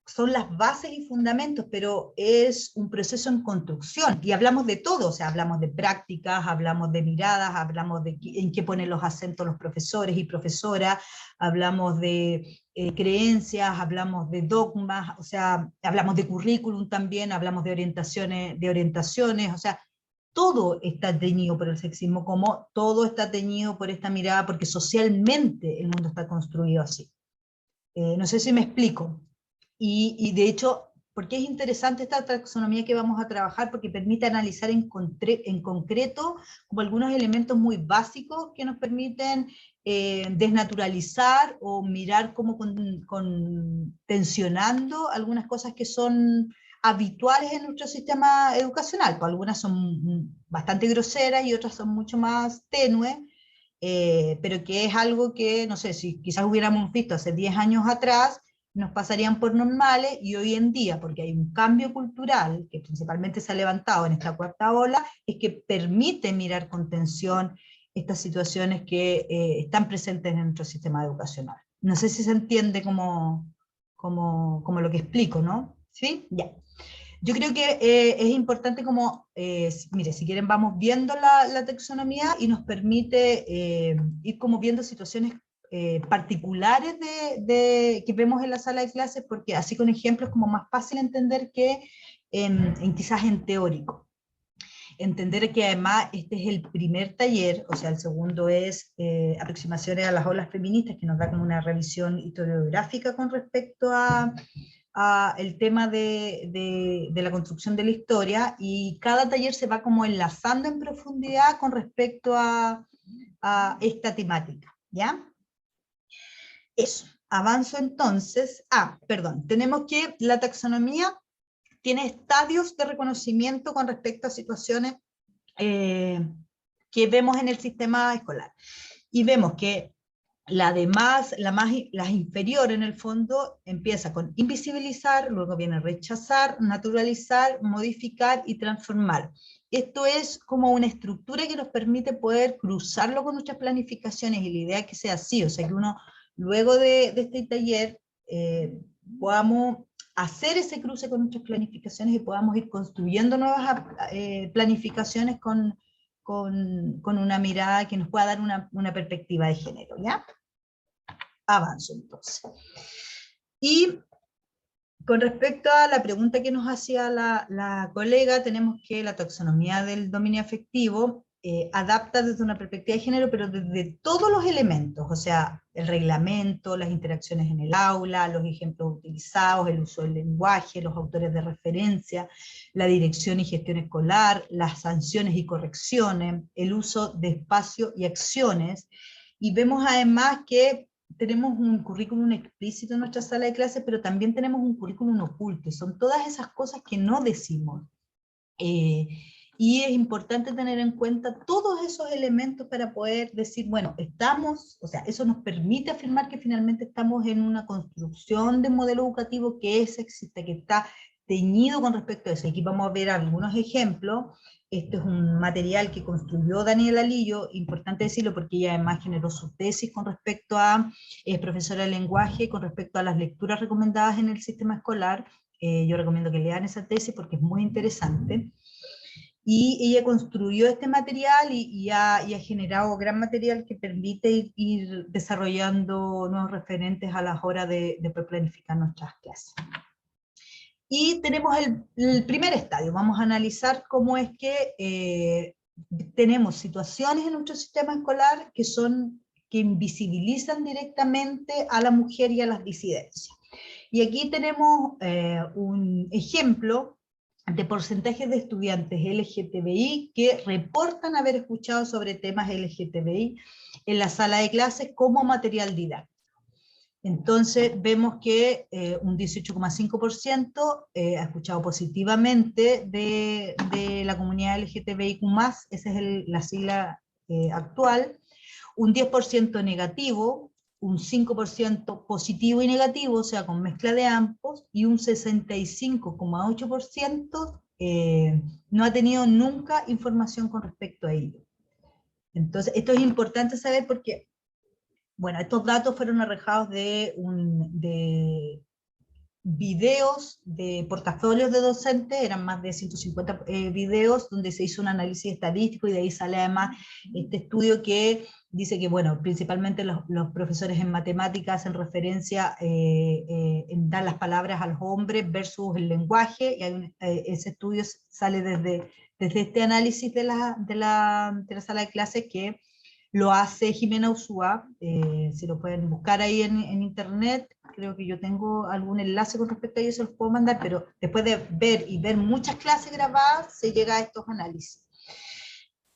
son las bases y fundamentos, pero es un proceso en construcción, y hablamos de todo, o sea, hablamos de prácticas, hablamos de miradas, hablamos de en qué ponen los acentos los profesores y profesoras, hablamos de creencias, hablamos de dogmas, o sea, hablamos de currículum también, hablamos de orientaciones, o sea, todo está teñido por el sexismo, como todo está teñido por esta mirada, porque socialmente el mundo está construido así. No sé si me explico. Y de hecho, ¿por qué es interesante esta taxonomía que vamos a trabajar? Porque permite analizar en concreto como algunos elementos muy básicos que nos permiten desnaturalizar o mirar como tensionando algunas cosas que son habituales en nuestro sistema educacional. Pues algunas son bastante groseras y otras son mucho más tenues, pero que es algo que, no sé, si quizás hubiéramos visto hace 10 años atrás, nos pasarían por normales, y hoy en día, porque hay un cambio cultural que principalmente se ha levantado en esta cuarta ola, es que permite mirar con tensión estas situaciones que están presentes en nuestro sistema educacional. No sé si se entiende como lo que explico, ¿no? ¿Sí? Ya. Yo creo que es importante como, mire, si quieren vamos viendo la taxonomía, y nos permite ir como viendo situaciones particulares que vemos en la sala de clases, porque así con ejemplos es como más fácil entender que quizás en teórico. Entender que además este es el primer taller, o sea, el segundo es aproximaciones a las olas feministas, que nos da como una revisión historiográfica con respecto a el tema de la construcción de la historia, y cada taller se va como enlazando en profundidad con respecto a esta temática, ¿ya? Eso, avanzo entonces. Perdón, tenemos que la taxonomía tiene estadios de reconocimiento con respecto a situaciones que vemos en el sistema escolar. Y vemos que la inferior en el fondo empieza con invisibilizar, luego viene rechazar, naturalizar, modificar y transformar. Esto es como una estructura que nos permite poder cruzarlo con nuestras planificaciones, y la idea es que sea así, o sea que uno luego de este taller podamos hacer ese cruce con nuestras planificaciones y podamos ir construyendo nuevas planificaciones con una mirada que nos pueda dar una perspectiva de género, ¿ya? Avanzo entonces. Y con respecto a la pregunta que nos hacía la colega, tenemos que la taxonomía del dominio afectivo adapta desde una perspectiva de género, pero desde todos los elementos, o sea, el reglamento, las interacciones en el aula, los ejemplos utilizados, el uso del lenguaje, los autores de referencia, la dirección y gestión escolar, las sanciones y correcciones, el uso de espacio y acciones, y vemos además que tenemos un currículum explícito en nuestra sala de clases, pero también tenemos un currículum oculto, y son todas esas cosas que no decimos. Y es importante tener en cuenta todos esos elementos para poder decir, bueno, estamos, o sea, eso nos permite afirmar que finalmente estamos en una construcción de modelo educativo que es sexista, que está teñido con respecto a eso. Aquí vamos a ver algunos ejemplos. Este es un material que construyó Daniela Lillo, importante decirlo porque ella además generó su tesis con respecto a, es profesora de lenguaje, con respecto a las lecturas recomendadas en el sistema escolar. Yo recomiendo que lean esa tesis porque es muy interesante. Y ella construyó este material y ha generado gran material que permite ir desarrollando nuevos referentes a las horas de planificar nuestras clases. Y tenemos el primer estadio. Vamos a analizar cómo es que tenemos situaciones en nuestro sistema escolar que invisibilizan directamente a la mujer y a las disidencias. Y aquí tenemos un ejemplo de porcentajes de estudiantes LGTBI que reportan haber escuchado sobre temas LGTBI en la sala de clases como material didáctico. Entonces vemos que un 18,5% ha escuchado positivamente de la comunidad LGTBIQ+, esa es la sigla actual, un 10% negativo, un 5% positivo y negativo, o sea, con mezcla de ambos, y un 65,8% no ha tenido nunca información con respecto a ello. Entonces, esto es importante saber porque, bueno, estos datos fueron arrojados de videos de portafolios de docentes, eran más de 150 videos donde se hizo un análisis estadístico, y de ahí sale además este estudio que dice que, bueno, principalmente los profesores en matemáticas hacen referencia en dar las palabras a los hombres versus el lenguaje, y ese estudio sale desde este análisis de la sala de clases que lo hace Jimena Ursúa, si lo pueden buscar ahí en internet, creo que yo tengo algún enlace con respecto a ello, se los puedo mandar, pero después de ver muchas clases grabadas, se llega a estos análisis.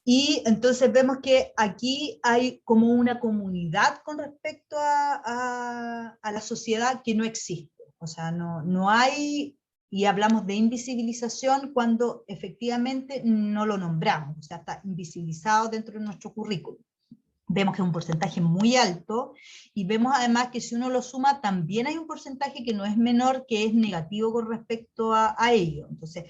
Y entonces vemos que aquí hay como una comunidad con respecto a la sociedad que no existe, o sea, no hay, y hablamos de invisibilización cuando efectivamente no lo nombramos, o sea, está invisibilizado dentro de nuestro currículum. Vemos que es un porcentaje muy alto, y vemos además que si uno lo suma, también hay un porcentaje que no es menor, que es negativo con respecto a ello. Entonces,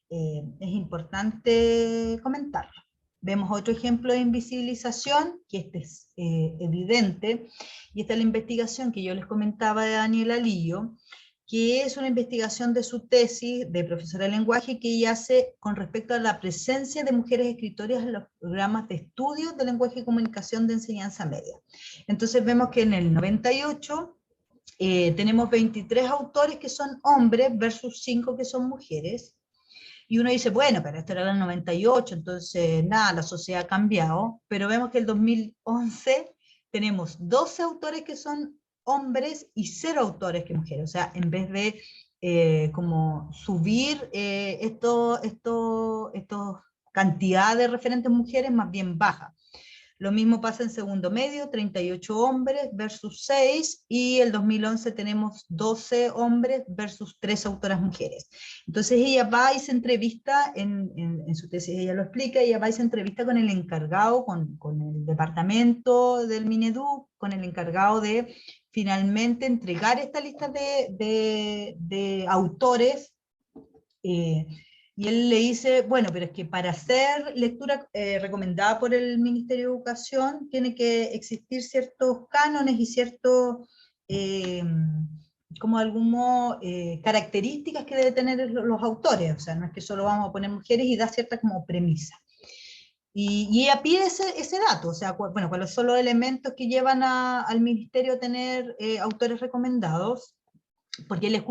es importante comentarlo. Vemos otro ejemplo de invisibilización, que este es evidente, y esta es la investigación que yo les comentaba de Daniela Lillo, que es una investigación de su tesis de profesora de lenguaje que ella hace con respecto a la presencia de mujeres escritoras en los programas de estudio de lenguaje y comunicación de enseñanza media. Entonces vemos que en el 98 tenemos 23 autores que son hombres versus 5 que son mujeres, y uno dice, bueno, pero esto era el 98, entonces nada, la sociedad ha cambiado, pero vemos que el 2011 tenemos 12 autores que son hombres y 0 autores que mujeres, o sea, en vez de como subir cantidad de referentes mujeres, más bien baja. Lo mismo pasa en segundo medio, 38 hombres versus 6, y el 2011 tenemos 12 hombres versus 3 autoras mujeres. Entonces ella va y se entrevista, en su tesis ella lo explica, ella va y se entrevista con el encargado, con el departamento del Mineduc, con el encargado de finalmente entregar esta lista de autores, y él le dice, bueno, pero es que para hacer lectura recomendada por el Ministerio de Educación tiene que existir ciertos cánones y ciertos, como algún modo, características que deben tener los autores, o sea, no es que solo vamos a poner mujeres, y da cierta como premisa. Y ella pide ese dato, o sea, bueno, cuáles son los elementos que llevan al ministerio a tener autores recomendados, porque él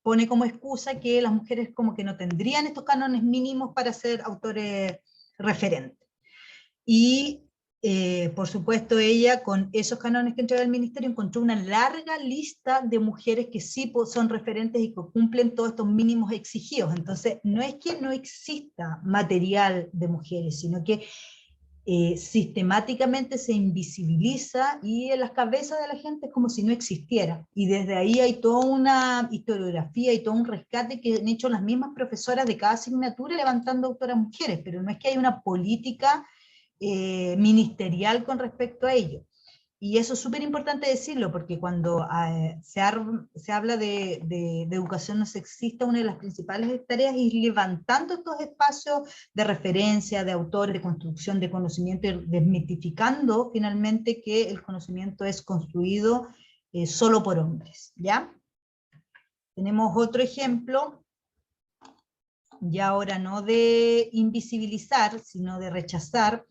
pone como excusa que las mujeres como que no tendrían estos cánones mínimos para ser autores referentes. Y por supuesto ella, con esos cánones que entrega el ministerio, encontró una larga lista de mujeres que sí son referentes y que cumplen todos estos mínimos exigidos. Entonces no es que no exista material de mujeres, sino que sistemáticamente se invisibiliza, y en las cabezas de la gente es como si no existiera, y desde ahí hay toda una historiografía y todo un rescate que han hecho las mismas profesoras de cada asignatura levantando autoras mujeres, pero no es que haya una política ministerial con respecto a ello. Y eso es súper importante decirlo, porque cuando se habla de educación no sexista, una de las principales tareas es ir levantando estos espacios de referencia, de autores, de construcción de conocimiento, y desmitificando finalmente que el conocimiento es construido solo por hombres, ¿ya? Tenemos otro ejemplo, ya ahora no de invisibilizar, sino de rechazar.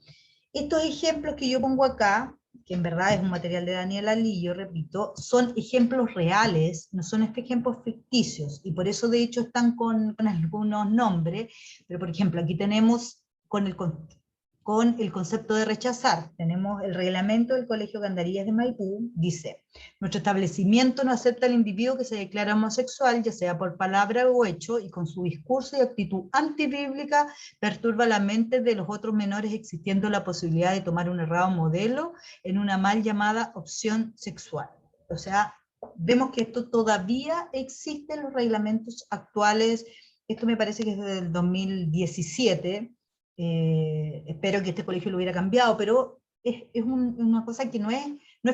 Estos ejemplos que yo pongo acá, que en verdad es un material de Daniela Lillo, repito, son ejemplos reales, no son ejemplos ficticios, y por eso de hecho están con algunos nombres, pero por ejemplo aquí tenemos con el concepto de rechazar, tenemos el reglamento del Colegio Gandarillas de Maipú, dice: nuestro establecimiento no acepta al individuo que se declara homosexual, ya sea por palabra o hecho, y con su discurso y actitud antibíblica perturba la mente de los otros menores, existiendo la posibilidad de tomar un errado modelo en una mal llamada opción sexual. O sea, vemos que esto todavía existe en los reglamentos actuales. Esto me parece que es desde el 2017, espero que este colegio lo hubiera cambiado, pero es una cosa que no es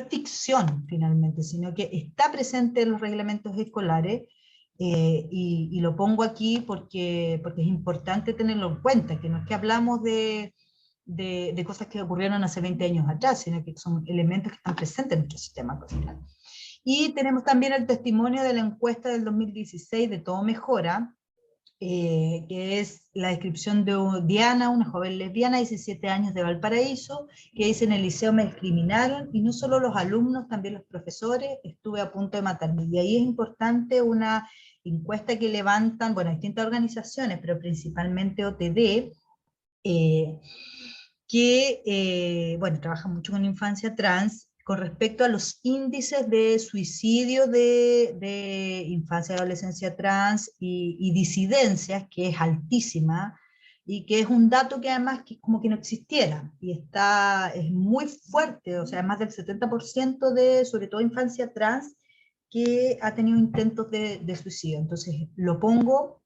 ficción finalmente, sino que está presente en los reglamentos escolares, y lo pongo aquí porque es importante tenerlo en cuenta, que no es que hablamos de cosas que ocurrieron hace 20 años atrás, sino que son elementos que están presentes en nuestro sistema escolar. Y tenemos también el testimonio de la encuesta del 2016 de Todo Mejora, que es la descripción de Diana, una joven lesbiana de 17 años de Valparaíso, que dice: en el liceo me discriminaron, y no solo los alumnos, también los profesores, estuve a punto de matarme. Y ahí es importante una encuesta que levantan, bueno, distintas organizaciones, pero principalmente OTD, que bueno, trabaja mucho con infancia trans, con respecto a los índices de suicidio de infancia y adolescencia trans y disidencias, que es altísima, y que es un dato que además como que no existiera, y es muy fuerte, o sea, más del 70% de, sobre todo infancia trans, que ha tenido intentos de suicidio. Entonces lo pongo,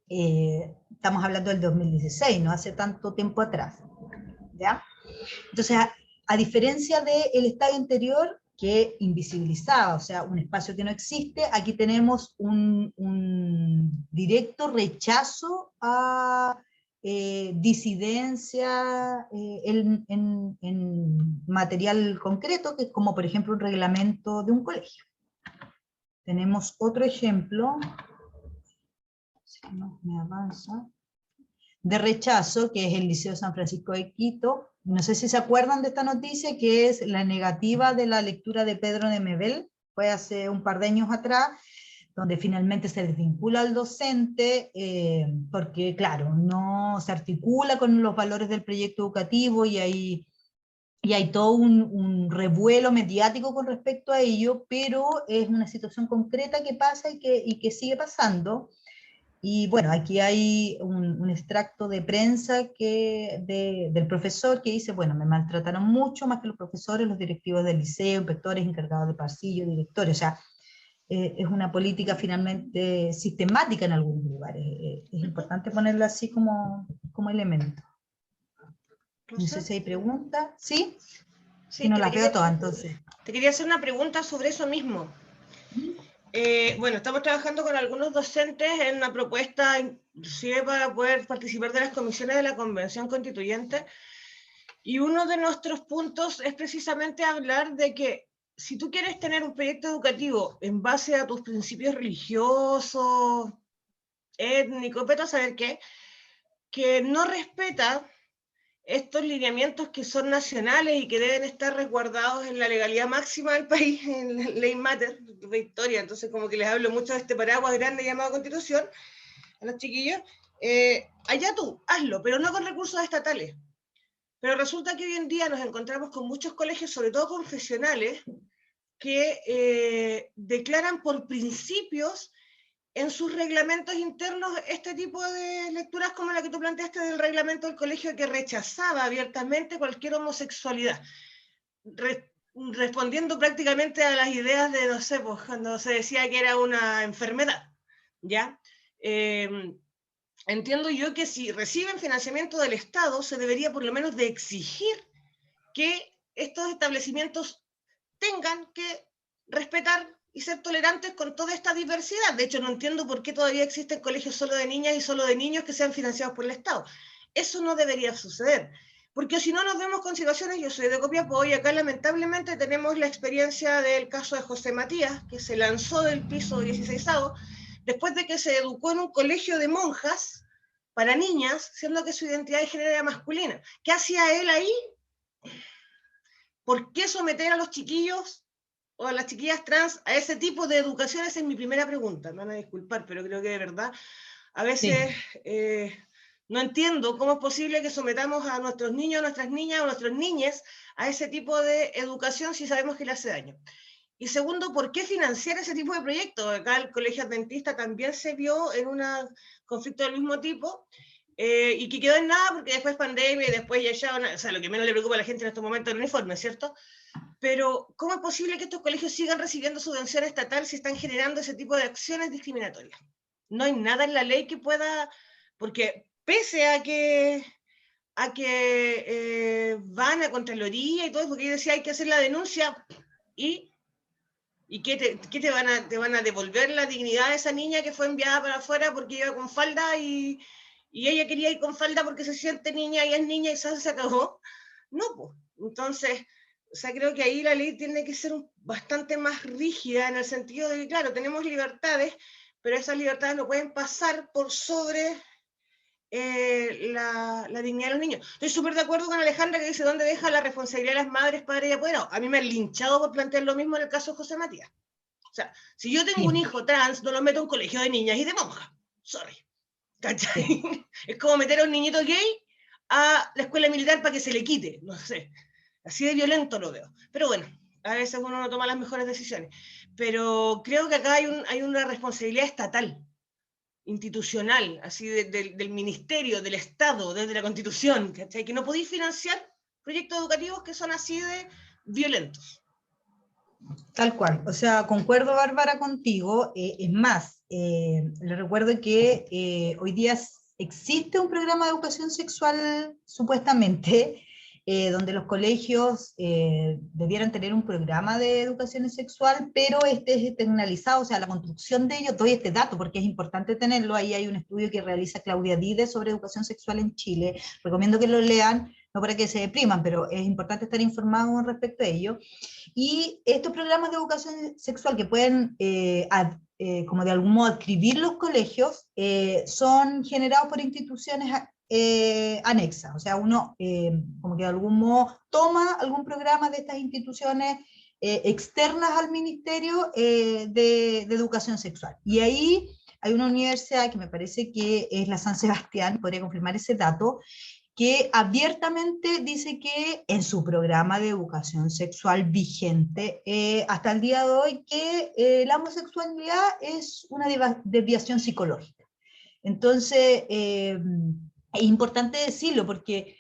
estamos hablando del 2016, no hace tanto tiempo atrás, ¿ya? Entonces, a diferencia del estadio anterior, que invisibilizaba, o sea, un espacio que no existe, aquí tenemos un directo rechazo a disidencia en material concreto, que es como por ejemplo un reglamento de un colegio. Tenemos otro ejemplo, si no me avanza, de rechazo, que es el Liceo San Francisco de Quito. No sé si se acuerdan de esta noticia, que es la negativa de la lectura de Pedro de Mebel, fue hace un par de años atrás, donde finalmente se desvincula al docente, porque claro, no se articula con los valores del proyecto educativo, y hay todo un revuelo mediático con respecto a ello, pero es una situación concreta que pasa y que sigue pasando. Y bueno, aquí hay un extracto de prensa del profesor que dice, bueno, me maltrataron mucho, más que los profesores, los directivos del liceo, inspectores, encargados de pasillo, directores. O sea, es una política finalmente sistemática en algunos lugares. Es importante ponerla así como elemento. No sé si hay preguntas. ¿Sí? Sí, Que no las veo todas, entonces. Te quería hacer una pregunta sobre eso mismo. Bueno, estamos trabajando con algunos docentes en una propuesta, inclusive para poder participar de las comisiones de la Convención Constituyente, y uno de nuestros puntos es precisamente hablar de que si tú quieres tener un proyecto educativo en base a tus principios religiosos, étnicos, vete a saber qué, que no respeta estos lineamientos que son nacionales y que deben estar resguardados en la legalidad máxima del país, en la ley mater de historia. Entonces, como que les hablo mucho de este paraguas grande llamado Constitución a los chiquillos. Allá tú, hazlo, pero no con recursos estatales. Pero resulta que hoy en día nos encontramos con muchos colegios, sobre todo confesionales, que declaran por principios en sus reglamentos internos este tipo de lecturas como la que tú planteaste del reglamento del colegio, que rechazaba abiertamente cualquier homosexualidad, respondiendo prácticamente a las ideas de, no sé, pues, cuando se decía que era una enfermedad, ¿ya? Entiendo yo que si reciben financiamiento del Estado, se debería por lo menos de exigir que estos establecimientos tengan que respetar y ser tolerantes con toda esta diversidad. De hecho, no entiendo por qué todavía existen colegios solo de niñas y solo de niños que sean financiados por el Estado. Eso no debería suceder, porque si no nos vemos con situaciones, yo soy de Copiapó y acá lamentablemente tenemos la experiencia del caso de José Matías, que se lanzó del piso 16º después de que se educó en un colegio de monjas para niñas, siendo que su identidad de género era masculina. ¿Qué hacía él ahí? ¿Por qué someter a los chiquillos o a las chiquillas trans a ese tipo de educación? Esa es mi primera pregunta. Me van a disculpar, pero creo que de verdad a veces no entiendo cómo es posible que sometamos a nuestros niños, a nuestras niñas o a nuestros niñes a ese tipo de educación si sabemos que le hace daño. Y segundo, ¿por qué financiar ese tipo de proyectos? Acá el Colegio Adventista también se vio en un conflicto del mismo tipo, y que quedó en nada porque después pandemia y después ya, o sea, lo que menos le preocupa a la gente en estos momentos es el uniforme, ¿cierto? Pero, ¿cómo es posible que estos colegios sigan recibiendo subvención estatal si están generando ese tipo de acciones discriminatorias? No hay nada en la ley que pueda, porque pese a que van a Contraloría y todo, porque yo decía hay que hacer la denuncia y ¿qué te van a devolver la dignidad de esa niña que fue enviada para afuera porque iba con falda y ella quería ir con falda porque se siente niña y es niña y se acabó? No, pues. Entonces, o sea, creo que ahí la ley tiene que ser bastante más rígida en el sentido de que, claro, tenemos libertades, pero esas libertades no pueden pasar por sobre la dignidad de los niños. Estoy súper de acuerdo con Alejandra que dice dónde deja la responsabilidad de las madres, padres y apoderados. A mí me han linchado por plantear lo mismo en el caso de José Matías. O sea, si yo tengo un hijo trans, no lo meto en un colegio de niñas y de monjas. Sorry. ¿Cachai? Sí. Es como meter a un niñito gay a la escuela militar para que se le quite. No sé. Así de violento lo veo. Pero bueno, a veces uno no toma las mejores decisiones. Pero creo que acá hay una responsabilidad estatal, institucional, así del ministerio, del Estado, desde la Constitución, ¿cachai? Que no podéis financiar proyectos educativos que son así de violentos. Tal cual, o sea, concuerdo, Bárbara, contigo. Es más, le recuerdo que hoy día existe un programa de educación sexual, supuestamente, donde los colegios debieran tener un programa de educación sexual, pero este es externalizado, o sea, la construcción de ello, doy este dato porque es importante tenerlo. Ahí hay un estudio que realiza Claudia Dide sobre educación sexual en Chile, recomiendo que lo lean, no para que se depriman, pero es importante estar informados con respecto a ello. Y estos programas de educación sexual que pueden, como de algún modo, adscribir los colegios, son generados por instituciones anexas. O sea, uno como que de algún modo toma algún programa de estas instituciones externas al Ministerio de Educación Sexual. Y ahí hay una universidad que me parece que es la San Sebastián, podría confirmar ese dato, que abiertamente dice que en su programa de educación sexual vigente hasta el día de hoy, que la homosexualidad es una desviación psicológica. Entonces, es importante decirlo porque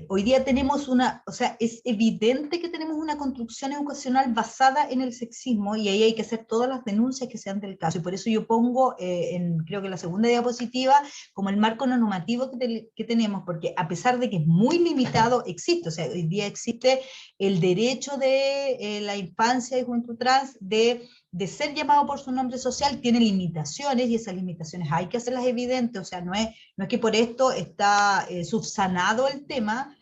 hoy día tenemos o sea, es evidente que tenemos una construcción educacional basada en el sexismo y ahí hay que hacer todas las denuncias que sean del caso. Y por eso yo pongo, creo que la segunda diapositiva, como el marco normativo que tenemos, porque a pesar de que es muy limitado, existe. O sea, hoy día existe el derecho de la infancia y juventud trans de ser llamado por su nombre social, tiene limitaciones y esas limitaciones hay que hacerlas evidentes. O sea, no es que por esto está subsanado el tema,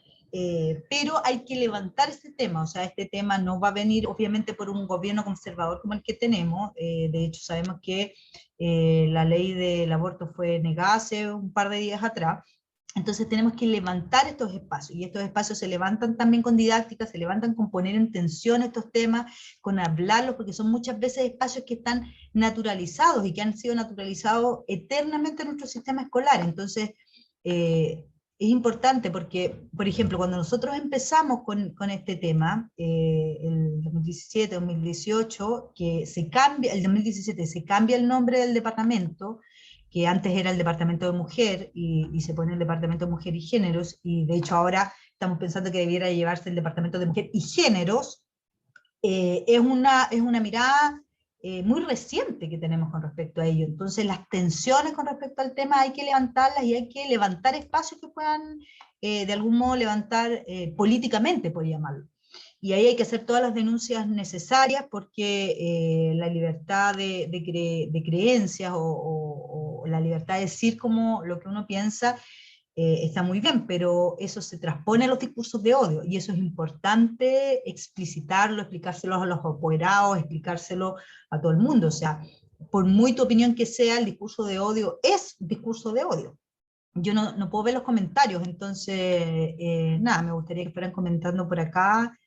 pero hay que levantar este tema. O sea, este tema no va a venir obviamente por un gobierno conservador como el que tenemos. De hecho, sabemos que la ley del aborto fue negada hace un par de días atrás. Entonces tenemos que levantar estos espacios, y estos espacios se levantan también con didáctica, se levantan con poner en tensión estos temas, con hablarlos, porque son muchas veces espacios que están naturalizados y que han sido naturalizados eternamente en nuestro sistema escolar. Entonces, es importante porque, por ejemplo, cuando nosotros empezamos con este tema, el 2017, 2018, que se cambia, el 2017 se cambia el nombre del departamento, que antes era el Departamento de Mujer, y se pone el Departamento de Mujer y Géneros, y de hecho ahora estamos pensando que debiera llevarse el Departamento de Mujer y Géneros. Es una mirada muy reciente que tenemos con respecto a ello. Entonces las tensiones con respecto al tema hay que levantarlas y hay que levantar espacios que puedan de algún modo levantar políticamente, por llamarlo. Y ahí hay que hacer todas las denuncias necesarias porque la libertad de creencias o la libertad de decir como lo que uno piensa está muy bien, pero eso se transpone a los discursos de odio y eso es importante explicitarlo, explicárselo a los apoderados, explicárselo a todo el mundo. O sea, por muy tu opinión que sea, el discurso de odio es discurso de odio. Yo no puedo ver los comentarios, entonces, nada, me gustaría que fueran comentando por acá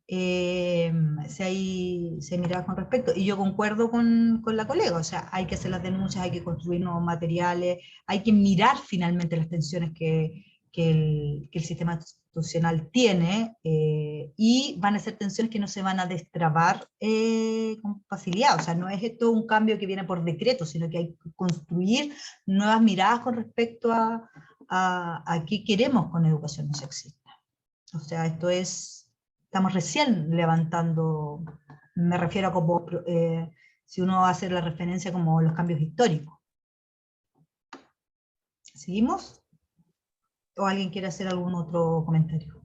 si hay miradas con respecto. Y yo concuerdo con la colega, o sea, hay que hacer las denuncias, hay que construir nuevos materiales, hay que mirar finalmente las tensiones que el sistema institucional tiene, y van a ser tensiones que no se van a destrabar con facilidad. O sea, no es esto un cambio que viene por decreto, sino que hay que construir nuevas miradas con respecto a qué queremos con educación no sexista. O sea, estamos recién levantando, me refiero a como, si uno hace la referencia como los cambios históricos. ¿Seguimos? ¿O alguien quiere hacer algún otro comentario?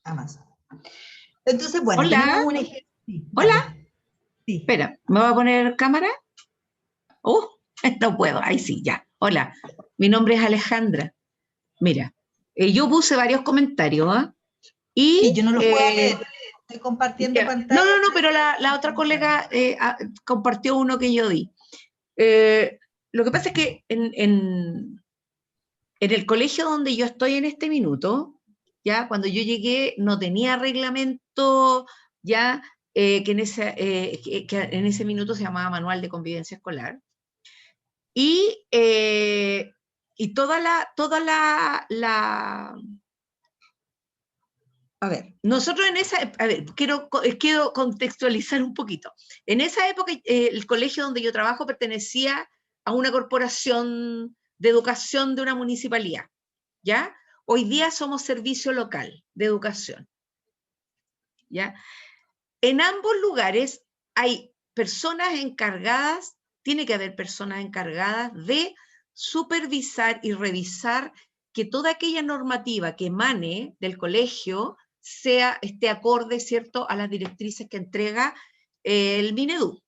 Más. Entonces, bueno, hola. tenemos un ejemplo. Sí, hola. Sí. Espera, ¿me voy a poner cámara? No puedo, ahí sí, ya. Hola, mi nombre es Alejandra. Mira, yo puse varios comentarios, ¿eh? Y sí, yo no los puedo leer, estoy compartiendo pantalla. No, pero la otra colega compartió uno que yo di. Lo que pasa es que en el colegio donde yo estoy en este minuto, ya cuando yo llegué no tenía reglamento, ya que en ese minuto se llamaba Manual de Convivencia Escolar. Y toda la a ver, nosotros quiero contextualizar un poquito. En esa época, el colegio donde yo trabajo pertenecía a una corporación de educación de una municipalidad, ¿ya? Hoy día somos servicio local de educación, ¿ya? En ambos lugares hay personas encargadas, tiene que haber personas encargadas de supervisar y revisar que toda aquella normativa que emane del colegio esté acorde, ¿cierto?, a las directrices que entrega el Minedu,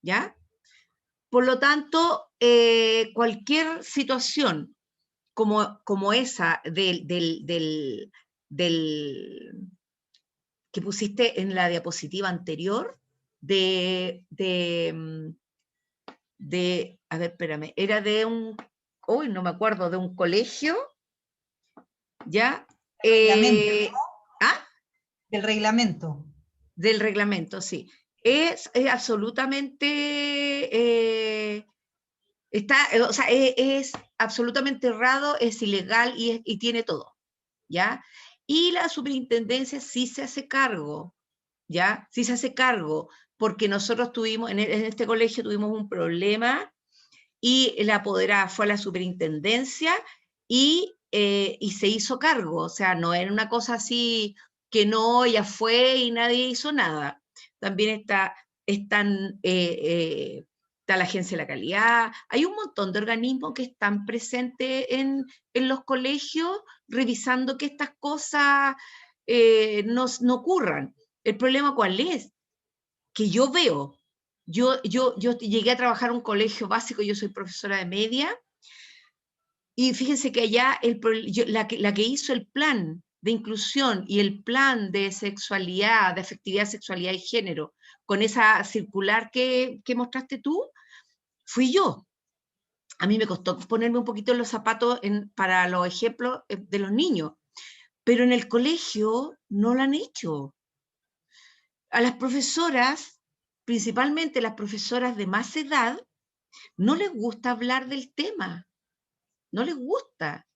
¿ya? Por lo tanto, cualquier situación como esa del que pusiste en la diapositiva anterior, a ver, espérame, era de no me acuerdo, de un colegio, ¿ya? Del reglamento. Del reglamento, sí. Es absolutamente, o sea, es absolutamente errado, es ilegal y tiene todo, ¿ya? Y la superintendencia sí se hace cargo, ¿ya? Sí se hace cargo porque nosotros tuvimos, en este colegio tuvimos un problema, y la apoderada fue a la superintendencia, y se hizo cargo, o sea, no era una cosa así que no, ya fue y nadie hizo nada. También está la Agencia de la Calidad, hay un montón de organismos que están presentes en los colegios revisando que estas cosas no ocurran. ¿El problema cuál es? Que yo veo, yo llegué a trabajar en un colegio básico, yo soy profesora de media, y fíjense que allá la que hizo el plan de inclusión y el plan de sexualidad, de afectividad, sexualidad y género, con esa circular que mostraste tú, fui yo. A mí me costó ponerme un poquito en los zapatos para los ejemplos de los niños, pero en el colegio no lo han hecho. A las profesoras, principalmente las profesoras de más edad, no les gusta hablar del tema, no les gusta.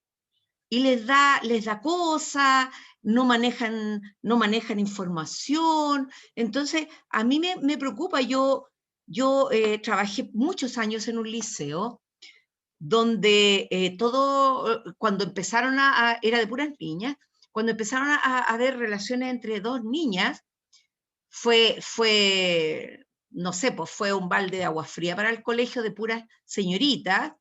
Y les da cosa, no manejan información. Entonces, a mí me preocupa. Yo trabajé muchos años en un liceo donde cuando empezaron era de puras niñas, cuando empezaron a haber relaciones entre dos niñas, no sé, pues fue un balde de agua fría para el colegio de puras señoritas.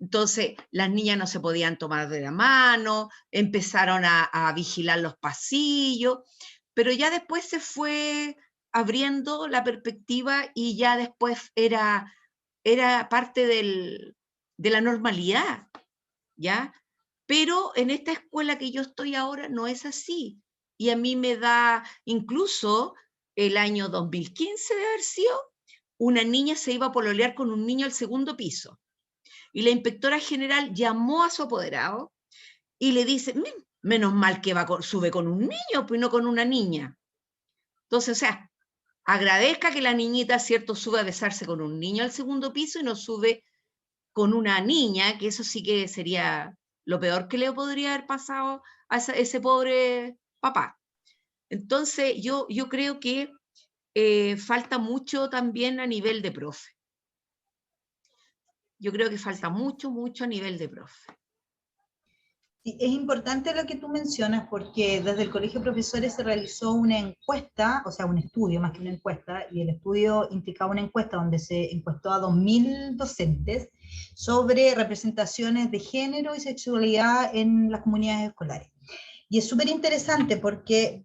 Entonces, las niñas no se podían tomar de la mano, empezaron a vigilar los pasillos, pero ya después se fue abriendo la perspectiva y ya después era parte de la normalidad, ¿ya? Pero en esta escuela que yo estoy ahora no es así. Y a mí me da, incluso el año 2015 de haber sido, una niña se iba a pololear con un niño al segundo piso. Y la inspectora general llamó a su apoderado y le dice, menos mal que sube con un niño, pues no con una niña. Entonces, o sea, agradezca que la niñita, cierto, sube a besarse con un niño al segundo piso y no sube con una niña, que eso sí que sería lo peor que le podría haber pasado a ese pobre papá. Entonces, yo creo que falta mucho también a nivel de profe. Yo creo que falta mucho a nivel de profe. Sí, es importante lo que tú mencionas porque desde el Colegio de Profesores se realizó una encuesta, o sea, un estudio más que una encuesta, y el estudio implicaba una encuesta donde se encuestó a 2000 docentes sobre representaciones de género y sexualidad en las comunidades escolares. Y es súper interesante porque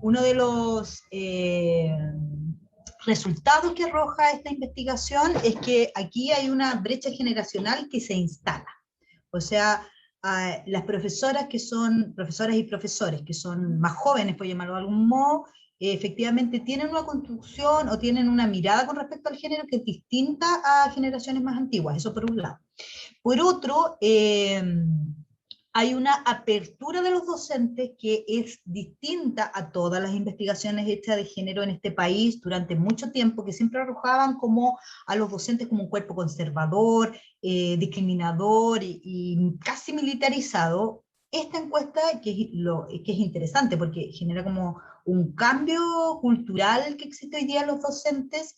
uno de los resultados que arroja esta investigación es que aquí hay una brecha generacional que se instala. O sea, las profesoras que son, profesoras y profesores que son más jóvenes, por llamarlo de algún modo, efectivamente tienen una construcción o tienen una mirada con respecto al género que es distinta a generaciones más antiguas, eso por un lado. Por otro, hay una apertura de los docentes que es distinta a todas las investigaciones hechas de género en este país durante mucho tiempo, que siempre arrojaban como a los docentes como un cuerpo conservador, discriminador y casi militarizado. Esta encuesta, que es interesante porque genera como un cambio cultural que existe hoy día en los docentes,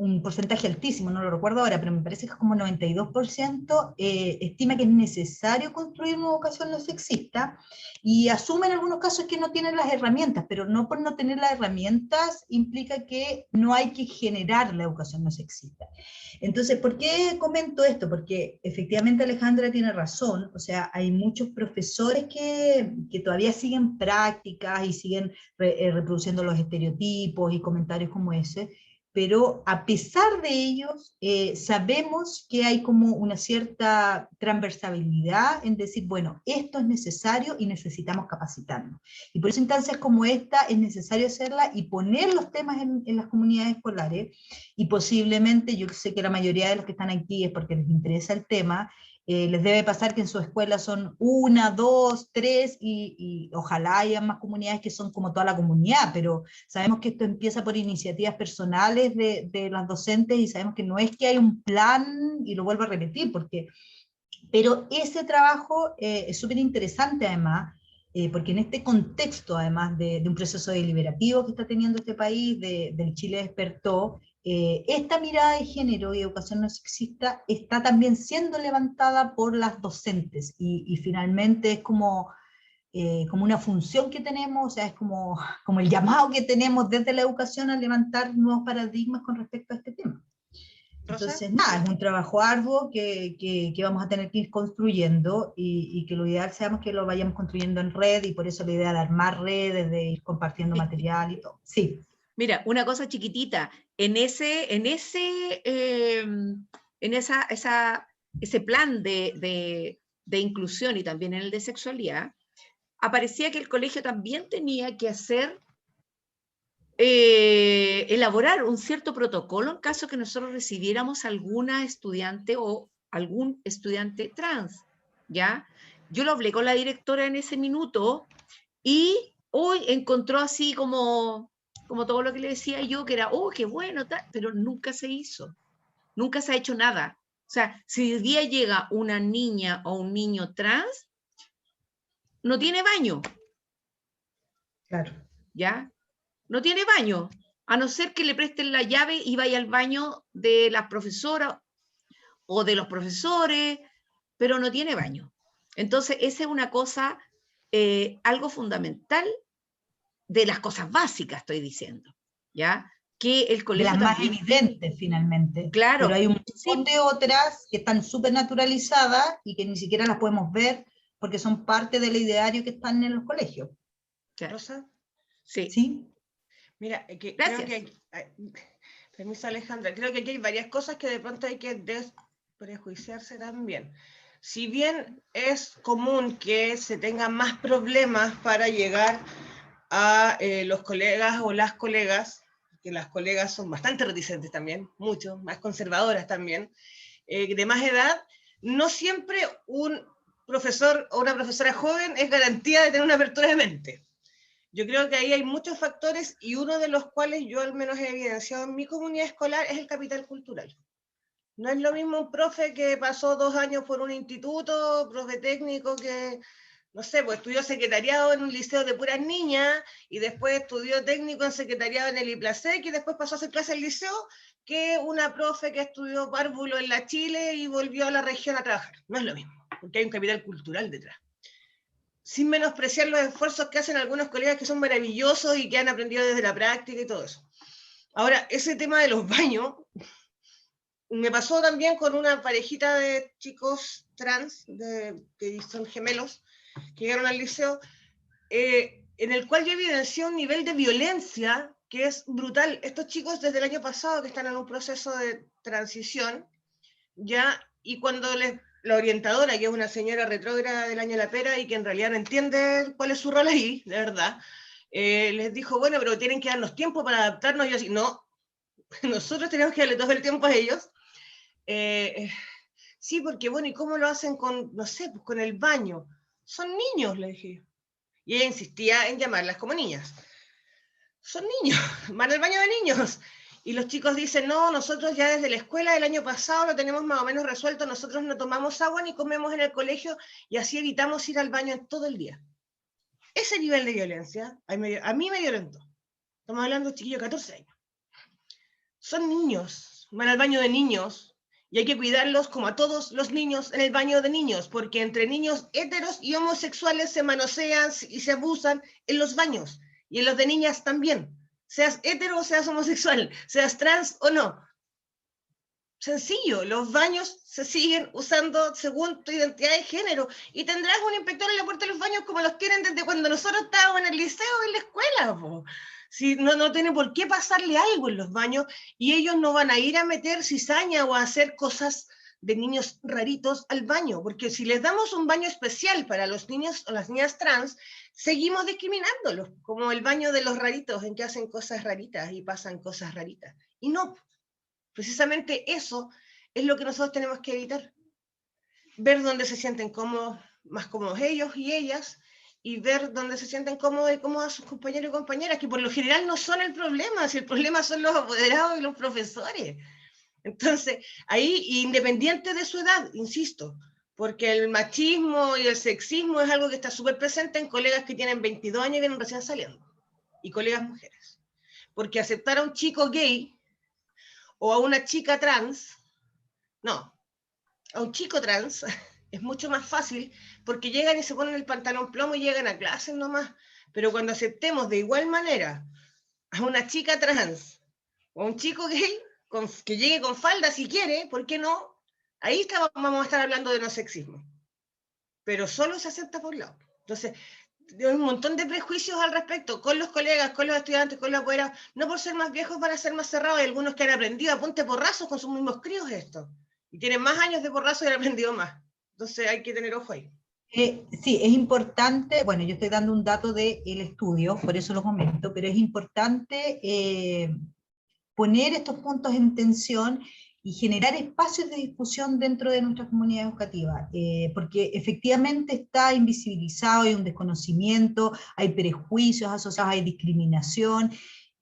un porcentaje altísimo, no lo recuerdo ahora, pero me parece que es como 92%, estima que es necesario construir una educación no sexista, y asume en algunos casos que no tienen las herramientas, pero no por no tener las herramientas implica que no hay que generar la educación no sexista. Entonces, ¿por qué comento esto? Porque efectivamente Alejandra tiene razón, o sea, hay muchos profesores que todavía siguen prácticas y siguen reproduciendo los estereotipos y comentarios como ese, pero a pesar de ellos, sabemos que hay como una cierta transversalidad en decir, bueno, esto es necesario y necesitamos capacitarnos. Y por eso instancias como esta es necesario hacerla y poner los temas en las comunidades escolares, y posiblemente, yo sé que la mayoría de los que están aquí es porque les interesa el tema, les debe pasar que en su escuela son 1, 2, 3, y ojalá haya más comunidades que son como toda la comunidad, pero sabemos que esto empieza por iniciativas personales de las docentes, y sabemos que no es que hay un plan, y lo vuelvo a repetir, pero ese trabajo es súper interesante además, porque en este contexto, además de un proceso deliberativo que está teniendo este país, del Chile despertó, esta mirada de género y educación no sexista está también siendo levantada por las docentes, y finalmente es como una función que tenemos, o sea, es como el llamado que tenemos desde la educación a levantar nuevos paradigmas con respecto a este tema. Entonces, nada, es un trabajo arduo que vamos a tener que ir construyendo, y que lo ideal seamos que lo vayamos construyendo en red, y por eso la idea de armar redes, de ir compartiendo material y todo. Sí. Mira, una cosa chiquitita, ese plan de inclusión, y también en el de sexualidad, aparecía que el colegio también tenía que elaborar un cierto protocolo en caso que nosotros recibiéramos alguna estudiante o algún estudiante trans, ¿ya? Yo lo hablé con la directora en ese minuto, y hoy encontró así como todo lo que le decía yo, que era, oh, qué bueno, tal, pero nunca se hizo, nunca se ha hecho nada. O sea, si el día llega una niña o un niño trans, no tiene baño. Claro. ¿Ya? No tiene baño, a no ser que le presten la llave y vaya al baño de las profesoras o de los profesores, pero no tiene baño. Entonces, esa es una cosa, algo fundamental, de las cosas básicas, estoy diciendo, ¿ya? Que el colegio de las también, más evidentes, finalmente. claro, pero hay un montón de otras que están súper naturalizadas y que ni siquiera las podemos ver porque son parte del ideario que están en los colegios. Claro. ¿Rosa? Sí. ¿Sí? Mira, Gracias. creo que permiso, Alejandra, creo que aquí hay varias cosas que de pronto hay que desprejuiciarse también. Si bien es común que se tengan más problemas para llegar a los colegas o las colegas, que las colegas son bastante reticentes también, mucho, más conservadoras también, de más edad, no siempre un profesor o una profesora joven es garantía de tener una apertura de mente. Yo creo que ahí hay muchos factores, y uno de los cuales yo al menos he evidenciado en mi comunidad escolar es el capital cultural. No es lo mismo un profe que pasó 2 años por un instituto, profe técnico que, no sé, pues estudió secretariado en un liceo de puras niñas y después estudió técnico en secretariado en el IPLASEC y después pasó a hacer clase en el liceo, que una profe que estudió párvulo en la Chile y volvió a la región a trabajar. No es lo mismo, porque hay un capital cultural detrás. Sin menospreciar los esfuerzos que hacen algunos colegas que son maravillosos y que han aprendido desde la práctica y todo eso. Ahora, ese tema de los baños, me pasó también con una parejita de chicos trans, que son gemelos, que llegaron al liceo, en el cual yo evidencié un nivel de violencia que es brutal. Estos chicos desde el año pasado que están en un proceso de transición, ya, y cuando la orientadora, que es una señora retrógrada del año de la pera y que en realidad no entiende cuál es su rol ahí, de verdad, les dijo, bueno, pero tienen que darnos tiempo para adaptarnos. Y yo así, no, nosotros tenemos que darle todo el tiempo a ellos. Sí, porque bueno, ¿y cómo lo hacen con, no sé, pues con el baño? Son niños, le dije. Y ella insistía en llamarlas como niñas. Son niños, van al baño de niños. Y los chicos dicen, no, nosotros ya desde la escuela del año pasado lo tenemos más o menos resuelto, nosotros no tomamos agua ni comemos en el colegio y así evitamos ir al baño todo el día. Ese nivel de violencia a mí me violentó. Estamos hablando de chiquillos de 14 años. Son niños, van al baño de niños y hay que cuidarlos como a todos los niños en el baño de niños, porque entre niños heteros y homosexuales se manosean y se abusan en los baños, y en los de niñas también. Seas hetero o seas homosexual, seas trans o no. Sencillo, los baños se siguen usando según tu identidad de género y tendrás un inspector en la puerta de los baños como los tienen desde cuando nosotros estábamos en el liceo o en la escuela. Po. Si no tiene por qué pasarle algo en los baños, y ellos no van a ir a meter cizaña o a hacer cosas de niños raritos al baño, porque si les damos un baño especial para los niños o las niñas trans, seguimos discriminándolos, como el baño de los raritos en que hacen cosas raritas y pasan cosas raritas. Y no, precisamente eso es lo que nosotros tenemos que evitar. Ver dónde se sienten cómodos, más cómodos ellos y ellas, y ver dónde se sienten cómodos y cómodas sus compañeros y compañeras, que por lo general no son el problema, si el problema son los apoderados y los profesores. Entonces, ahí, independiente de su edad, insisto, porque el machismo y el sexismo es algo que está súper presente en colegas que tienen 22 años y vienen recién saliendo, y colegas mujeres. Porque aceptar a un chico gay o a una chica trans, no, a un chico trans es mucho más fácil porque llegan y se ponen el pantalón plomo y llegan a clases nomás. Pero cuando aceptemos de igual manera a una chica trans o a un chico gay, que llegue con falda si quiere, ¿por qué no? Ahí vamos a estar hablando de no sexismo. Pero solo se acepta por un lado. Entonces, hay un montón de prejuicios al respecto, con los colegas, con los estudiantes, con la afuera, no por ser más viejos para ser más cerrados, hay algunos que han aprendido a punte porrazos con sus mismos críos esto, y tienen más años de porrazo y han aprendido más. Entonces hay que tener ojo ahí. Sí, es importante, bueno, yo estoy dando un dato del estudio, por eso lo comento, pero es importante poner estos puntos en tensión y generar espacios de discusión dentro de nuestra comunidad educativa, porque efectivamente está invisibilizado, hay un desconocimiento, hay prejuicios asociados, hay discriminación,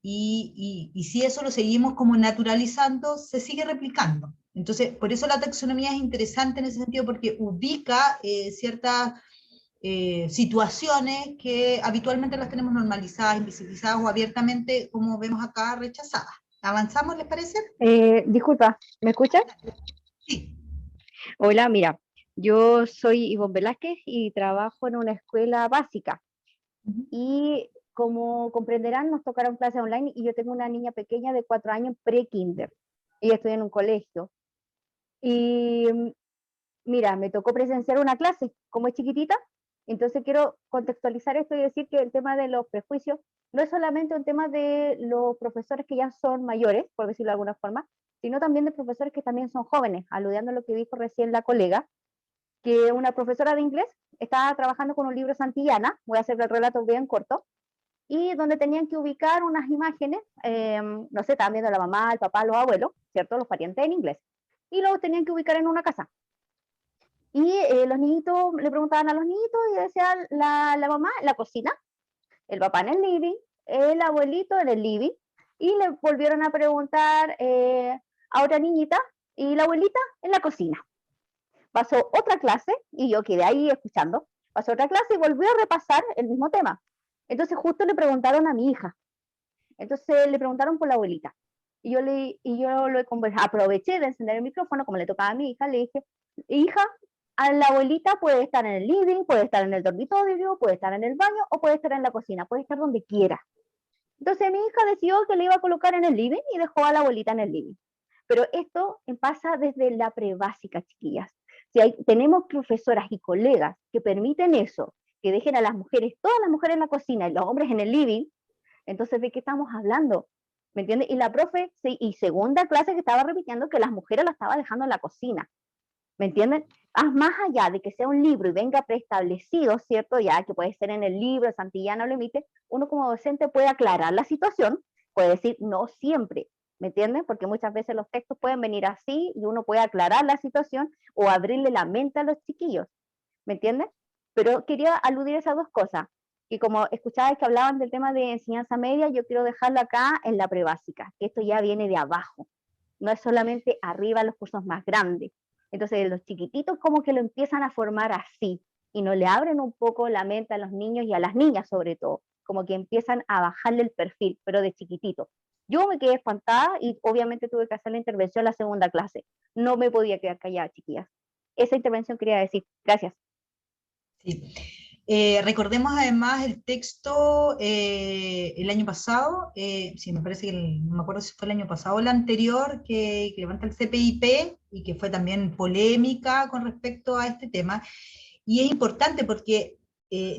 y si eso lo seguimos como naturalizando, se sigue replicando. Entonces, por eso la taxonomía es interesante en ese sentido, porque ubica ciertas situaciones que habitualmente las tenemos normalizadas, invisibilizadas o abiertamente, como vemos acá, rechazadas. ¿Avanzamos, les parece? Disculpa, ¿me escuchas? Sí. Hola, mira, yo soy Ivonne Velázquez y trabajo en una escuela básica. Y como comprenderán, nos tocaron clases online y yo tengo una niña pequeña de 4 años, pre-kinder. Ella estudia en un colegio. Y mira, me tocó presenciar una clase, como es chiquitita, entonces quiero contextualizar esto y decir que el tema de los prejuicios no es solamente un tema de los profesores que ya son mayores, por decirlo de alguna forma, sino también de profesores que también son jóvenes, aludiendo a lo que dijo recién la colega, que una profesora de inglés estaba trabajando con un libro Santillana, voy a hacer el relato bien corto, y donde tenían que ubicar unas imágenes, no sé, estaban viendo la mamá, el papá, los abuelos, ¿cierto? Los parientes en inglés, y luego tenían que ubicar en una casa. Y los niñitos le preguntaban a los niñitos y decía la mamá en la cocina, el papá en el living, el abuelito en el living, y le volvieron a preguntar a otra niñita y la abuelita en la cocina. Pasó otra clase y yo quedé ahí escuchando, pasó otra clase y volvió a repasar el mismo tema. Entonces justo le preguntaron a mi hija, entonces le preguntaron por la abuelita. Y yo lo aproveché de encender el micrófono, como le tocaba a mi hija, le dije, hija, a la abuelita puede estar en el living, puede estar en el dormitorio, puede estar en el baño o puede estar en la cocina, puede estar donde quiera. Entonces mi hija decidió que le iba a colocar en el living y dejó a la abuelita en el living. Pero esto pasa desde la prebásica, chiquillas. Si tenemos profesoras y colegas que permiten eso, que dejen a las mujeres, todas las mujeres en la cocina y los hombres en el living, entonces ¿de qué estamos hablando? ¿Me entiendes? Y la profe, y segunda clase que estaba repitiendo que las mujeres la estaba dejando en la cocina. ¿Me entienden? Más allá de que sea un libro y venga preestablecido, ¿cierto? Ya que puede ser en el libro, Santillana lo emite, uno como docente puede aclarar la situación, puede decir no siempre, ¿me entienden? Porque muchas veces los textos pueden venir así y uno puede aclarar la situación o abrirle la mente a los chiquillos, ¿me entienden? Pero quería aludir a esas dos cosas. Y como escuchabais que hablaban del tema de enseñanza media, yo quiero dejarlo acá en la prebásica, que esto ya viene de abajo, no es solamente arriba los cursos más grandes. Entonces los chiquititos como que lo empiezan a formar así y no le abren un poco la mente a los niños y a las niñas sobre todo, como que empiezan a bajarle el perfil, pero de chiquitito. Yo me quedé espantada y obviamente tuve que hacer la intervención en la segunda clase. No me podía quedar callada, chiquillas. Esa intervención quería decir. Gracias. Sí. Recordemos además el texto el año pasado, sí, me parece que no me acuerdo si fue el año pasado o el anterior, que levanta el CPIP y que fue también polémica con respecto a este tema. Y es importante porque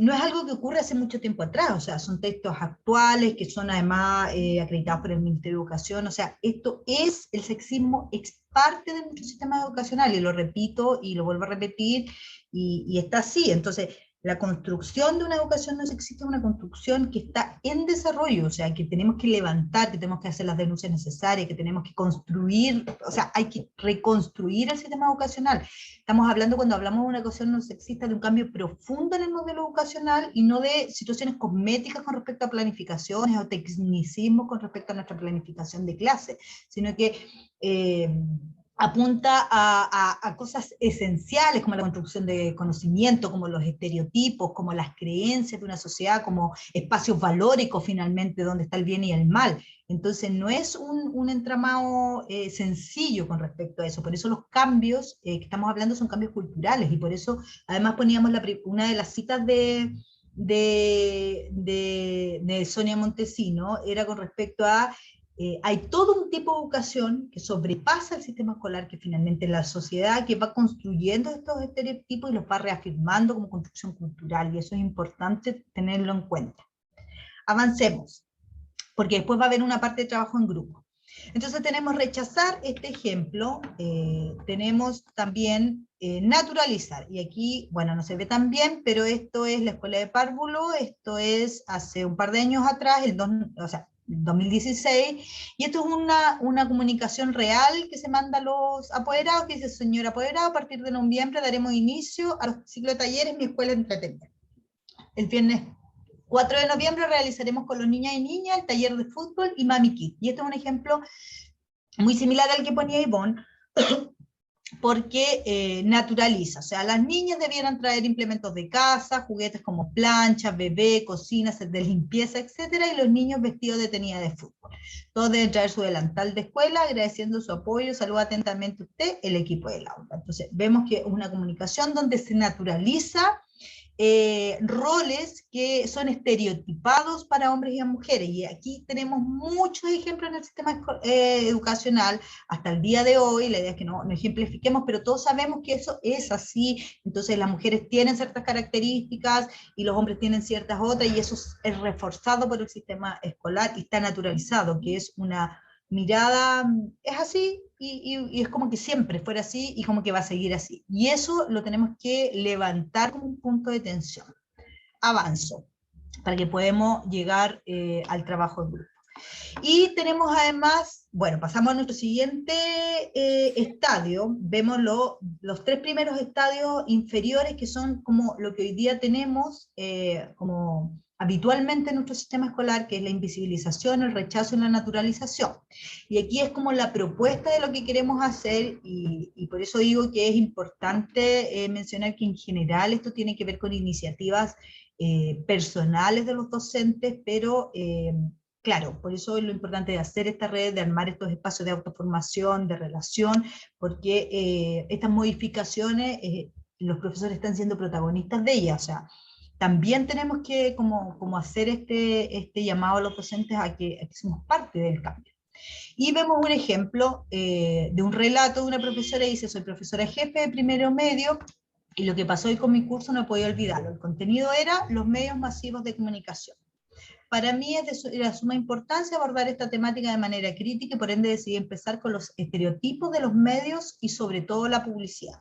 no es algo que ocurre hace mucho tiempo atrás, o sea, son textos actuales que son además acreditados por el Ministerio de Educación, o sea, esto es el sexismo, es parte de nuestro sistema educacional, y lo repito y lo vuelvo a repetir, y está así. Entonces, la construcción de una educación no sexista es una construcción que está en desarrollo, o sea, que tenemos que levantar, que tenemos que hacer las denuncias necesarias, que tenemos que construir, o sea, hay que reconstruir el sistema educacional. Estamos hablando, cuando hablamos de una educación no sexista, de un cambio profundo en el modelo educacional y no de situaciones cosméticas con respecto a planificaciones o tecnicismos con respecto a nuestra planificación de clase, sino que apunta a cosas esenciales como la construcción de conocimiento, como los estereotipos, como las creencias de una sociedad, como espacios valóricos finalmente, donde está el bien y el mal. Entonces no es un entramado sencillo con respecto a eso, por eso los cambios que estamos hablando son cambios culturales, y por eso además poníamos una de las citas de Sonia Montesino, era con respecto a hay todo un tipo de educación que sobrepasa el sistema escolar, que finalmente es la sociedad, que va construyendo estos estereotipos y los va reafirmando como construcción cultural, y eso es importante tenerlo en cuenta. Avancemos, porque después va a haber una parte de trabajo en grupo. Entonces tenemos rechazar este ejemplo, tenemos también naturalizar, y aquí, bueno, no se ve tan bien, pero esto es la escuela de párvulo, esto es hace un par de años atrás, 2016, y esto es una comunicación real que se manda a los apoderados, que dice: señor apoderado, a partir de noviembre daremos inicio a los ciclos de talleres Mi Escuela Entretenida. El viernes 4 de noviembre realizaremos con los niños y niñas el taller de fútbol y Mami Kid. Y este es un ejemplo muy similar al que ponía Ivonne, porque naturaliza, o sea, las niñas debieran traer implementos de casa, juguetes como planchas, bebé, cocina, set de limpieza, etcétera, y los niños vestidos de tenida de fútbol. Todos deben traer su delantal de escuela, agradeciendo su apoyo, saluda atentamente usted, el equipo del aula. Entonces, vemos que es una comunicación donde se naturaliza roles que son estereotipados para hombres y mujeres, y aquí tenemos muchos ejemplos en el sistema educacional hasta el día de hoy. La idea es que no ejemplifiquemos, pero todos sabemos que eso es así. Entonces las mujeres tienen ciertas características y los hombres tienen ciertas otras, y eso es reforzado por el sistema escolar y está naturalizado, que es una mirada, es así, y es como que siempre fuera así, y como que va a seguir así. Y eso lo tenemos que levantar como un punto de tensión. Avanzo, para que podamos llegar al trabajo en grupo. Y tenemos además, bueno, pasamos a nuestro siguiente estadio, vemos los tres primeros estadios inferiores, que son como lo que hoy día tenemos como habitualmente en nuestro sistema escolar, que es la invisibilización, el rechazo y la naturalización. Y aquí es como la propuesta de lo que queremos hacer, y por eso digo que es importante mencionar que en general esto tiene que ver con iniciativas personales de los docentes, pero claro, por eso es lo importante de hacer esta red, de armar estos espacios de autoformación, de relación, porque estas modificaciones, los profesores están siendo protagonistas de ellas. O sea, también tenemos que como hacer este llamado a los docentes a que somos parte del cambio. Y vemos un ejemplo de un relato de una profesora, y dice: soy profesora jefe de primero medio, y lo que pasó hoy con mi curso no he podido olvidarlo. El contenido era los medios masivos de comunicación. Para mí es de suma importancia abordar esta temática de manera crítica, y por ende decidí empezar con los estereotipos de los medios y sobre todo la publicidad.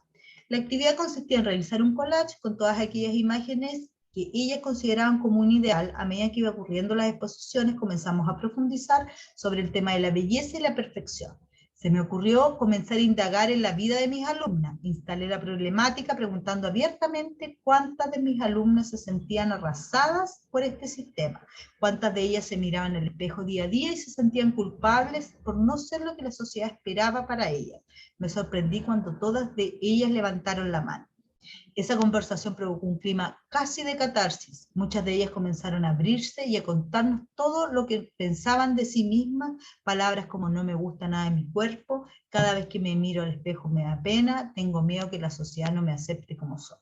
La actividad consistía en realizar un collage con todas aquellas imágenes que ellas consideraban como un ideal. A medida que iba ocurriendo las exposiciones, comenzamos a profundizar sobre el tema de la belleza y la perfección. Se me ocurrió comenzar a indagar en la vida de mis alumnas. Instalé la problemática preguntando abiertamente cuántas de mis alumnas se sentían arrasadas por este sistema, cuántas de ellas se miraban en el espejo día a día y se sentían culpables por no ser lo que la sociedad esperaba para ellas. Me sorprendí cuando todas de ellas levantaron la mano. Esa conversación provocó un clima casi de catarsis. Muchas de ellas comenzaron a abrirse y a contarnos todo lo que pensaban de sí mismas, palabras como: no me gusta nada de mi cuerpo, cada vez que me miro al espejo me da pena, tengo miedo que la sociedad no me acepte como soy.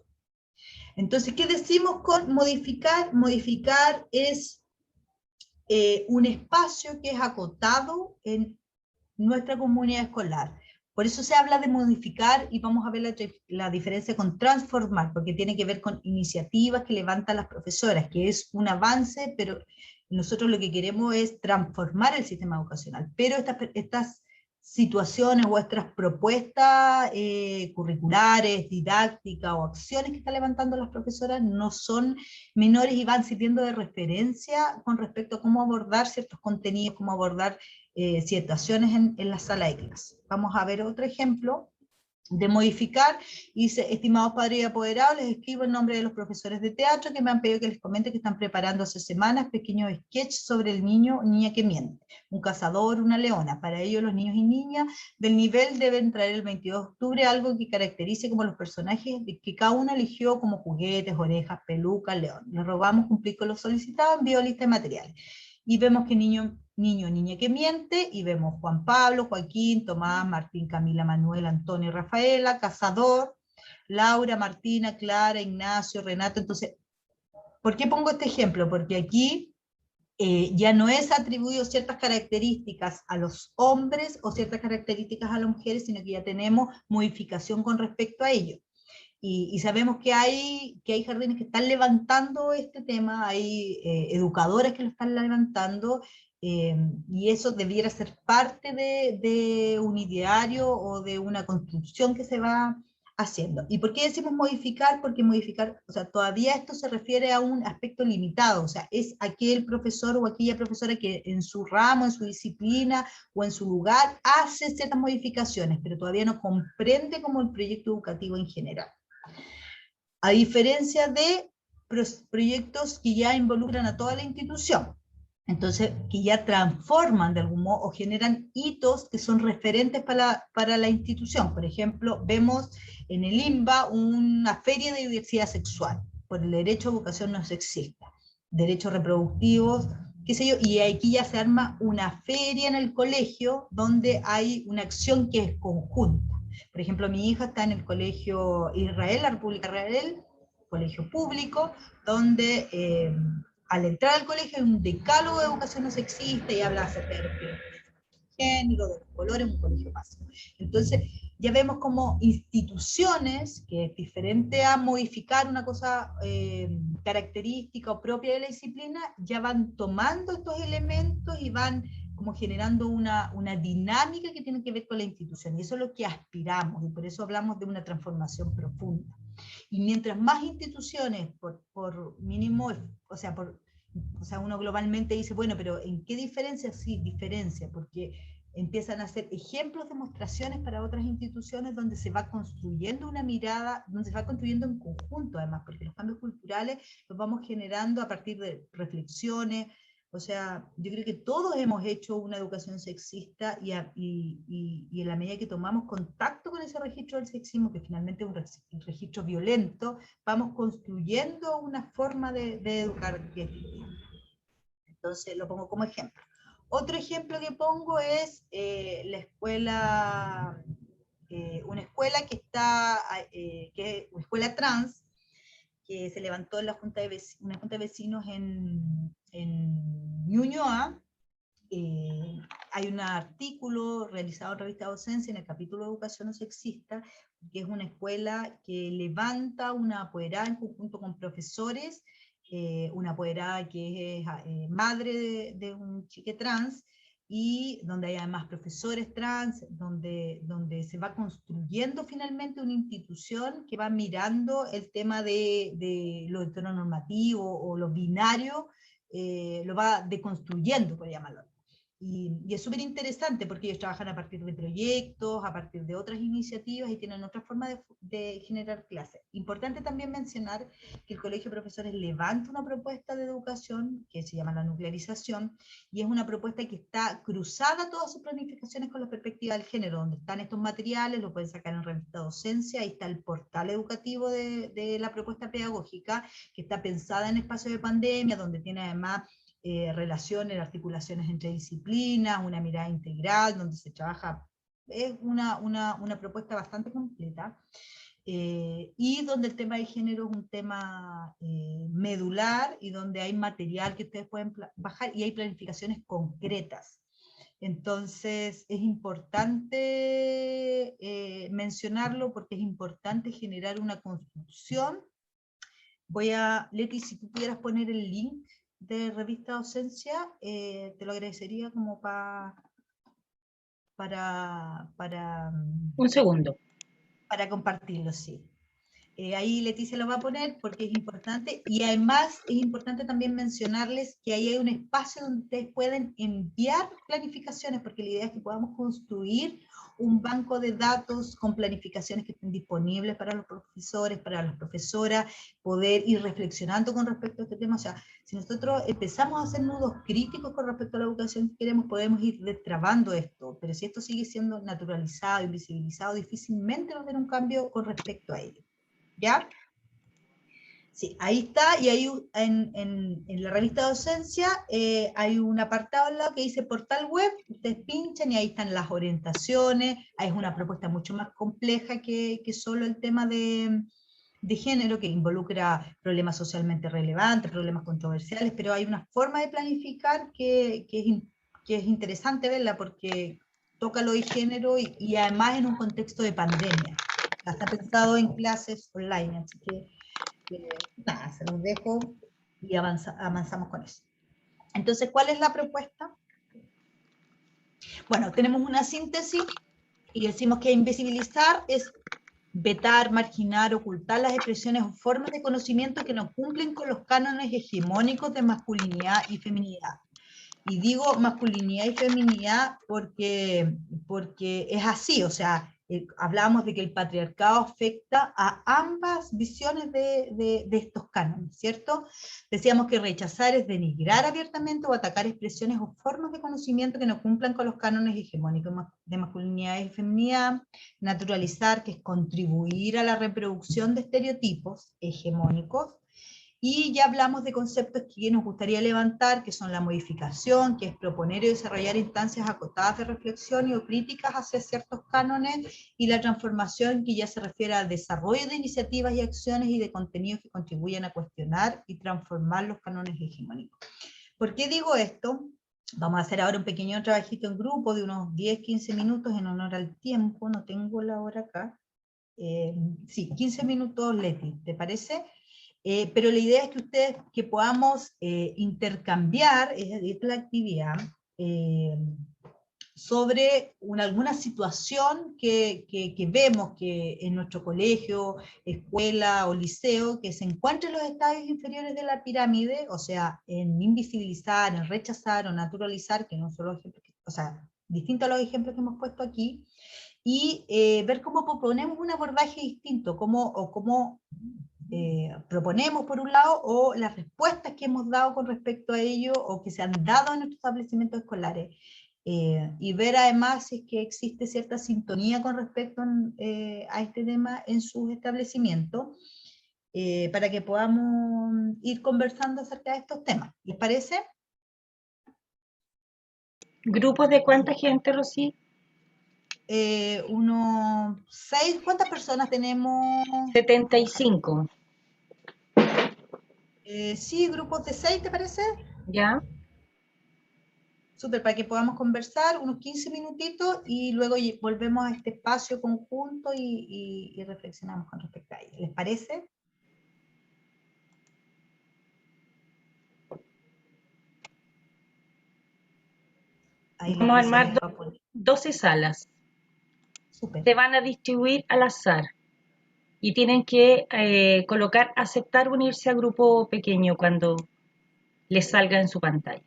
Entonces, ¿qué decimos con modificar? Modificar es un espacio que es acotado en nuestra comunidad escolar. Por eso se habla de modificar, y vamos a ver la diferencia con transformar, porque tiene que ver con iniciativas que levantan las profesoras, que es un avance, pero nosotros lo que queremos es transformar el sistema educacional. Pero estas situaciones o estas propuestas curriculares, didácticas o acciones que están levantando las profesoras no son menores, y van sirviendo de referencia con respecto a cómo abordar ciertos contenidos, cómo abordar situaciones en la sala de clase. Vamos a ver otro ejemplo. de modificar, dice: estimados padres y apoderados, les escribo en nombre de los profesores de teatro que me han pedido que les comente que están preparando hace semanas pequeños sketches sobre el niño o niña que miente, un cazador, una leona. Para ello los niños y niñas del nivel deben traer el 22 de octubre algo que caracterice como los personajes que cada uno eligió como juguetes, orejas, pelucas, león. Les rogamos cumplir con lo solicitado, envío lista de materiales. Y vemos que niño, niña que miente, y vemos Juan Pablo, Joaquín, Tomás, Martín, Camila, Manuel, Antonio, Rafaela, Cazador, Laura, Martina, Clara, Ignacio, Renato. Entonces, ¿por qué pongo este ejemplo? Porque aquí ya no es atribuido ciertas características a los hombres o ciertas características a las mujeres, sino que ya tenemos modificación con respecto a ello. Y sabemos que hay jardines que están levantando este tema, hay educadoras que lo están levantando, y eso debiera ser parte de un ideario o de una construcción que se va haciendo. ¿Y por qué decimos modificar? Porque modificar, o sea, todavía esto se refiere a un aspecto limitado, o sea, es aquel profesor o aquella profesora que en su ramo, en su disciplina o en su lugar hace ciertas modificaciones, pero todavía no comprende como el proyecto educativo en general. A diferencia de proyectos que ya involucran a toda la institución, entonces que ya transforman de algún modo o generan hitos que son referentes para la institución. Por ejemplo, vemos en el INBA una feria de diversidad sexual, por el derecho a educación no sexista, derechos reproductivos, qué sé yo, y aquí ya se arma una feria en el colegio donde hay una acción que es conjunta. Por ejemplo, mi hija está en el colegio Israel, la República de Israel, colegio público, donde al entrar al colegio hay un decálogo de educación no sexista y habla acerca de los género, de los colores, un colegio básico. Entonces, ya vemos como instituciones, que es diferente a modificar una cosa característica o propia de la disciplina, ya van tomando estos elementos y van como generando una dinámica que tiene que ver con la institución, y eso es lo que aspiramos, y por eso hablamos de una transformación profunda. Y mientras más instituciones, por mínimo, o sea, uno globalmente dice, bueno, pero ¿en qué diferencia? Sí, diferencia, porque empiezan a hacer ejemplos, demostraciones para otras instituciones donde se va construyendo una mirada, donde se va construyendo en conjunto además, porque los cambios culturales los vamos generando a partir de reflexiones. O sea, yo creo que todos hemos hecho una educación sexista y en la medida que tomamos contacto con ese registro del sexismo, que finalmente es un registro violento, vamos construyendo una forma de educar. Entonces lo pongo como ejemplo. Otro ejemplo que pongo es la escuela, una escuela que está, que es una escuela trans, que se levantó en la una junta de vecinos en Ñuñoa. Hay un artículo realizado en Revista Docencia en el capítulo de Educación no Sexista, que es una escuela que levanta una apoderada en conjunto con profesores, una apoderada que es madre de un chique trans, y donde hay además profesores trans, donde se va construyendo finalmente una institución que va mirando el tema de lo heteronormativo o lo binario, lo va deconstruyendo, por llamarlo. Y es súper interesante porque ellos trabajan a partir de proyectos, a partir de otras iniciativas y tienen otra forma de generar clases. Importante también mencionar que el Colegio de Profesores levanta una propuesta de educación que se llama la nuclearización, y es una propuesta que está cruzada todas sus planificaciones con la perspectiva del género, donde están estos materiales, lo pueden sacar en Revista Docencia, ahí está el portal educativo de la propuesta pedagógica, que está pensada en espacio de pandemia, donde tiene además relaciones, articulaciones entre disciplinas, una mirada integral, donde se trabaja, es una propuesta bastante completa, y donde el tema de género es un tema medular, y donde hay material que ustedes pueden bajar, y hay planificaciones concretas. Entonces es importante mencionarlo, porque es importante generar una construcción. Leti, si tú pudieras poner el link de Revista Docencia, te lo agradecería como Un segundo. para compartirlo, sí. ahí Leticia lo va a poner porque es importante, y además es importante también mencionarles que ahí hay un espacio donde ustedes pueden enviar planificaciones, porque la idea es que podamos construir un banco de datos con planificaciones que estén disponibles para los profesores, para las profesoras, poder ir reflexionando con respecto a este tema. O sea, si nosotros empezamos a hacer nudos críticos con respecto a la educación que queremos, podemos ir destrabando esto, pero si esto sigue siendo naturalizado, invisibilizado, difícilmente va a haber un cambio con respecto a ello. ¿Ya? Sí, ahí está, y ahí en la revista de docencia hay un apartado al lado que dice portal web, ustedes pinchan y ahí están las orientaciones, ahí es una propuesta mucho más compleja que solo el tema de género, que involucra problemas socialmente relevantes, problemas controversiales, pero hay una forma de planificar que es interesante verla porque toca lo de género y además en un contexto de pandemia. Está pensado en clases online, así que nada, se los dejo y avanzamos con eso. Entonces, ¿cuál es la propuesta? Bueno, tenemos una síntesis y decimos que invisibilizar es vetar, marginar, ocultar las expresiones o formas de conocimiento que no cumplen con los cánones hegemónicos de masculinidad y feminidad. Y digo masculinidad y feminidad porque es así, o sea, hablábamos de que el patriarcado afecta a ambas visiones de estos cánones, ¿cierto? Decíamos que rechazar es denigrar abiertamente o atacar expresiones o formas de conocimiento que no cumplan con los cánones hegemónicos de masculinidad y feminidad. Naturalizar, que es contribuir a la reproducción de estereotipos hegemónicos. Y ya hablamos de conceptos que nos gustaría levantar, que son la modificación, que es proponer y desarrollar instancias acotadas de reflexión y o críticas hacia ciertos cánones, y la transformación, que ya se refiere al desarrollo de iniciativas y acciones y de contenidos que contribuyan a cuestionar y transformar los cánones hegemónicos. ¿Por qué digo esto? Vamos a hacer ahora un pequeño trabajito en grupo de unos 10-15 minutos en honor al tiempo, no tengo la hora acá. Sí, 15 minutos, Leti, ¿te parece? Pero la idea es que ustedes, que podamos intercambiar esta actividad sobre alguna situación que vemos que en nuestro colegio, escuela o liceo, que se encuentre en los estadios inferiores de la pirámide, o sea, en invisibilizar, en rechazar o naturalizar, que no son los ejemplos, o sea, distintos a los ejemplos que hemos puesto aquí, y ver cómo proponemos un abordaje distinto, cómo proponemos por un lado, o las respuestas que hemos dado con respecto a ello, o que se han dado en nuestros establecimientos escolares, y ver además si es que existe cierta sintonía con respecto a este tema en sus establecimientos, para que podamos ir conversando acerca de estos temas. ¿Les parece? ¿Grupos de cuánta gente, Rosy? Unos 6, ¿cuántas personas tenemos? 75. Sí, grupos de 6, ¿te parece? ¿Ya? Súper, para que podamos conversar unos 15 minutitos y luego volvemos a este espacio conjunto y reflexionamos con respecto a ello. ¿Les parece? Ahí Vamos a Leticia armar les va a poner. 12 salas. Súper. Se van a distribuir al azar y tienen que colocar aceptar unirse a grupo pequeño cuando les salga en su pantalla.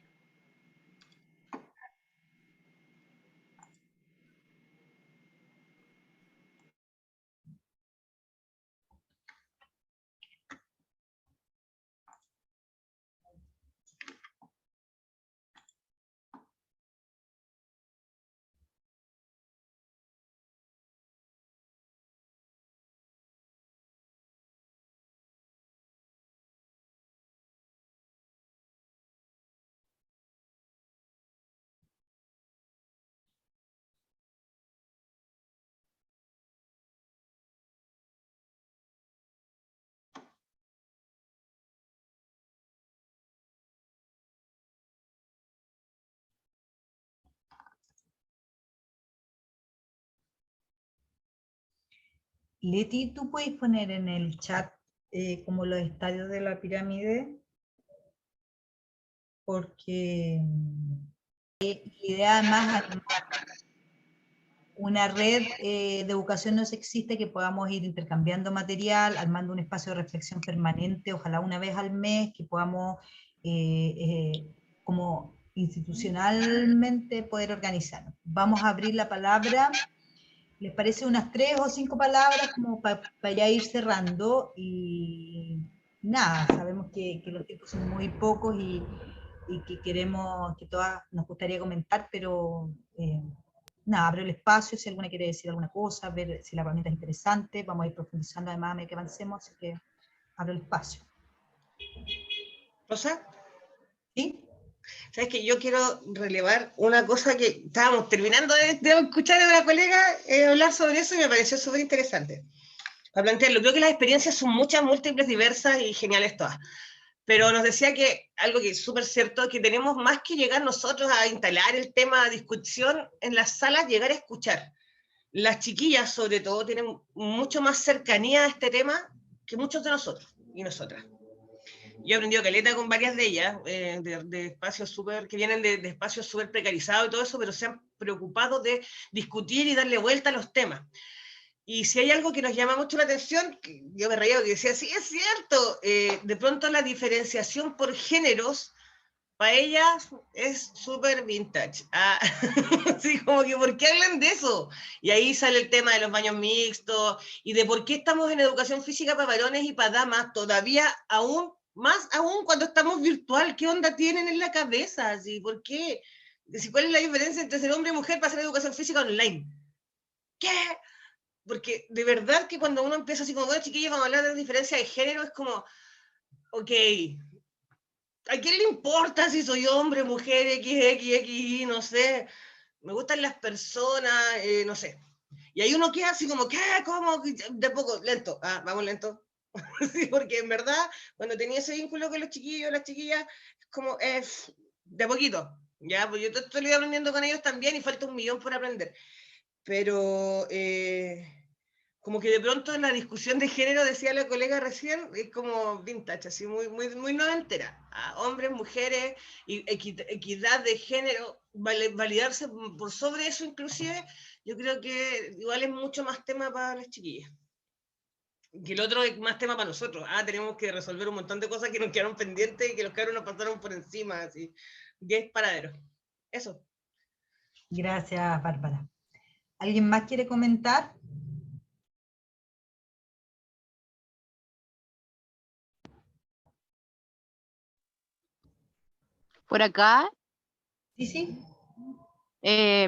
Leti, ¿tú puedes poner en el chat como los estadios de la pirámide? Porque la idea además una red de educación no sexista, que podamos ir intercambiando material, armando un espacio de reflexión permanente, ojalá una vez al mes, que podamos como institucionalmente poder organizarnos. Vamos a abrir la palabra, ¿les parece unas 3 o 5 palabras como para ya ir cerrando? Y nada, sabemos que los tiempos son muy pocos y que queremos, que todas nos gustaría comentar, pero nada, abro el espacio, si alguna quiere decir alguna cosa, ver si la herramienta es interesante, vamos a ir profundizando además a medida que avancemos, así que abro el espacio. Rosa, ¿Sí? sabes que yo quiero relevar una cosa que estábamos terminando de escuchar a una colega hablar sobre eso y me pareció súper interesante. Para plantearlo, creo que las experiencias son muchas, múltiples, diversas y geniales todas. Pero nos decía que algo que es súper cierto, que tenemos más que llegar nosotros a instalar el tema de discusión en las salas, llegar a escuchar. Las chiquillas, sobre todo, tienen mucho más cercanía a este tema que muchos de nosotros y nosotras. Yo he aprendido caleta con varias de ellas, de espacios súper, que vienen de espacios súper precarizados y todo eso, pero se han preocupado de discutir y darle vuelta a los temas. Y si hay algo que nos llama mucho la atención, que yo me reía porque decía, sí, es cierto, de pronto la diferenciación por géneros, para ellas es súper vintage. Ah, sí, como que, ¿por qué hablan de eso? Y ahí sale el tema de los baños mixtos y de por qué estamos en educación física para varones y para damas todavía aún, más aún cuando estamos virtual. ¿Qué onda tienen en la cabeza? Así, ¿por qué? ¿Cuál es la diferencia entre ser hombre y mujer para hacer educación física online? ¿Qué? Porque de verdad que cuando uno empieza así como, bueno, chiquillos, vamos a hablar de diferencia de género, es como, ok, ¿a quién le importa si soy hombre, mujer, XXXI, no sé? Me gustan las personas, no sé. Y ahí uno queda así como, ¿qué? ¿Cómo? De poco, lento. Ah, vamos lento. Sí, porque en verdad, cuando tenía ese vínculo con los chiquillos, las chiquillas, es como, de a poquito. Ya, pues yo estoy aprendiendo con ellos también y falta 1.000.000 por aprender. Pero como que de pronto en la discusión de género, decía la colega recién, es como vintage, así muy, muy, muy noventera. Hombres, mujeres, equidad de género, validarse por sobre eso inclusive, yo creo que igual es mucho más tema para las chiquillas. Que el otro es más tema para nosotros. Tenemos que resolver un montón de cosas que nos quedaron pendientes y que los cabros nos pasaron por encima, así. 10 paraderos. Eso. Gracias, Bárbara. ¿Alguien más quiere comentar? Por acá, Sí, sí.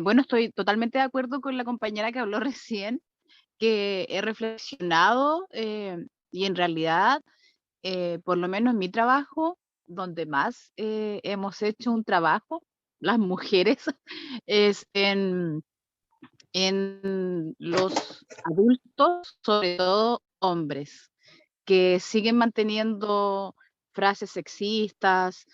bueno, estoy totalmente de acuerdo con la compañera que habló recién, que he reflexionado y en realidad, por lo menos en mi trabajo, donde más hemos hecho un trabajo, las mujeres, es en los adultos, sobre todo hombres, que siguen manteniendo frases sexistas,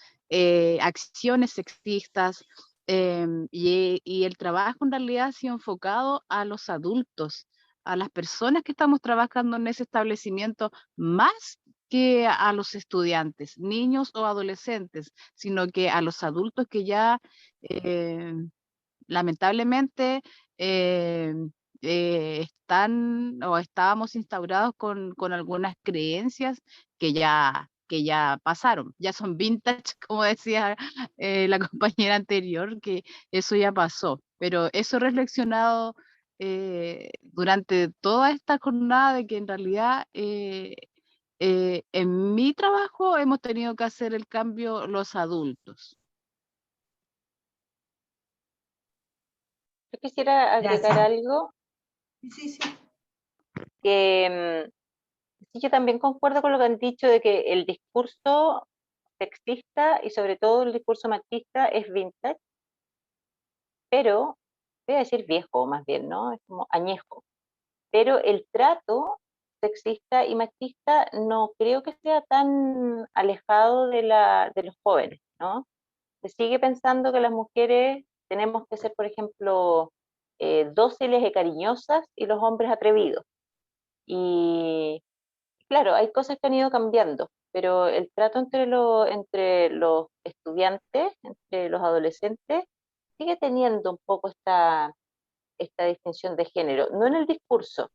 acciones sexistas, y el trabajo en realidad ha sido enfocado a los adultos, a las personas que estamos trabajando en ese establecimiento, más que a los estudiantes, niños o adolescentes, sino que a los adultos que ya lamentablemente eh, están o estábamos instaurados con algunas creencias que ya pasaron, ya son vintage, como decía la compañera anterior, que eso ya pasó. Pero eso he reflexionado durante toda esta jornada de que en realidad en mi trabajo hemos tenido que hacer el cambio los adultos. Yo quisiera agregar Gracias. algo Sí, sí, sí. que sí, yo también concuerdo con lo que han dicho de que el discurso sexista y sobre todo el discurso machista es vintage, pero voy a decir viejo más bien, ¿no? Es como añejo. Pero el trato sexista y machista no creo que sea tan alejado de los jóvenes, ¿no? Se sigue pensando que las mujeres tenemos que ser, por ejemplo, dóciles y cariñosas y los hombres atrevidos. Y claro, hay cosas que han ido cambiando, pero el trato entre los estudiantes, entre los adolescentes, sigue teniendo un poco esta esta distinción de género, no en el discurso,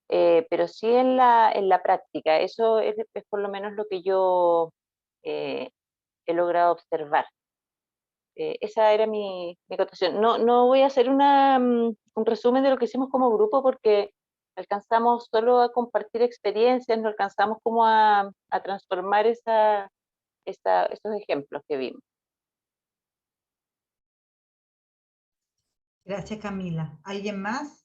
pero sí en la práctica. Eso es por lo menos lo que yo he logrado observar. Esa era mi acotación. No voy a hacer un resumen de lo que hicimos como grupo porque alcanzamos solo a compartir experiencias, no alcanzamos como a transformar esos ejemplos que vimos. Gracias, Camila. ¿Alguien más?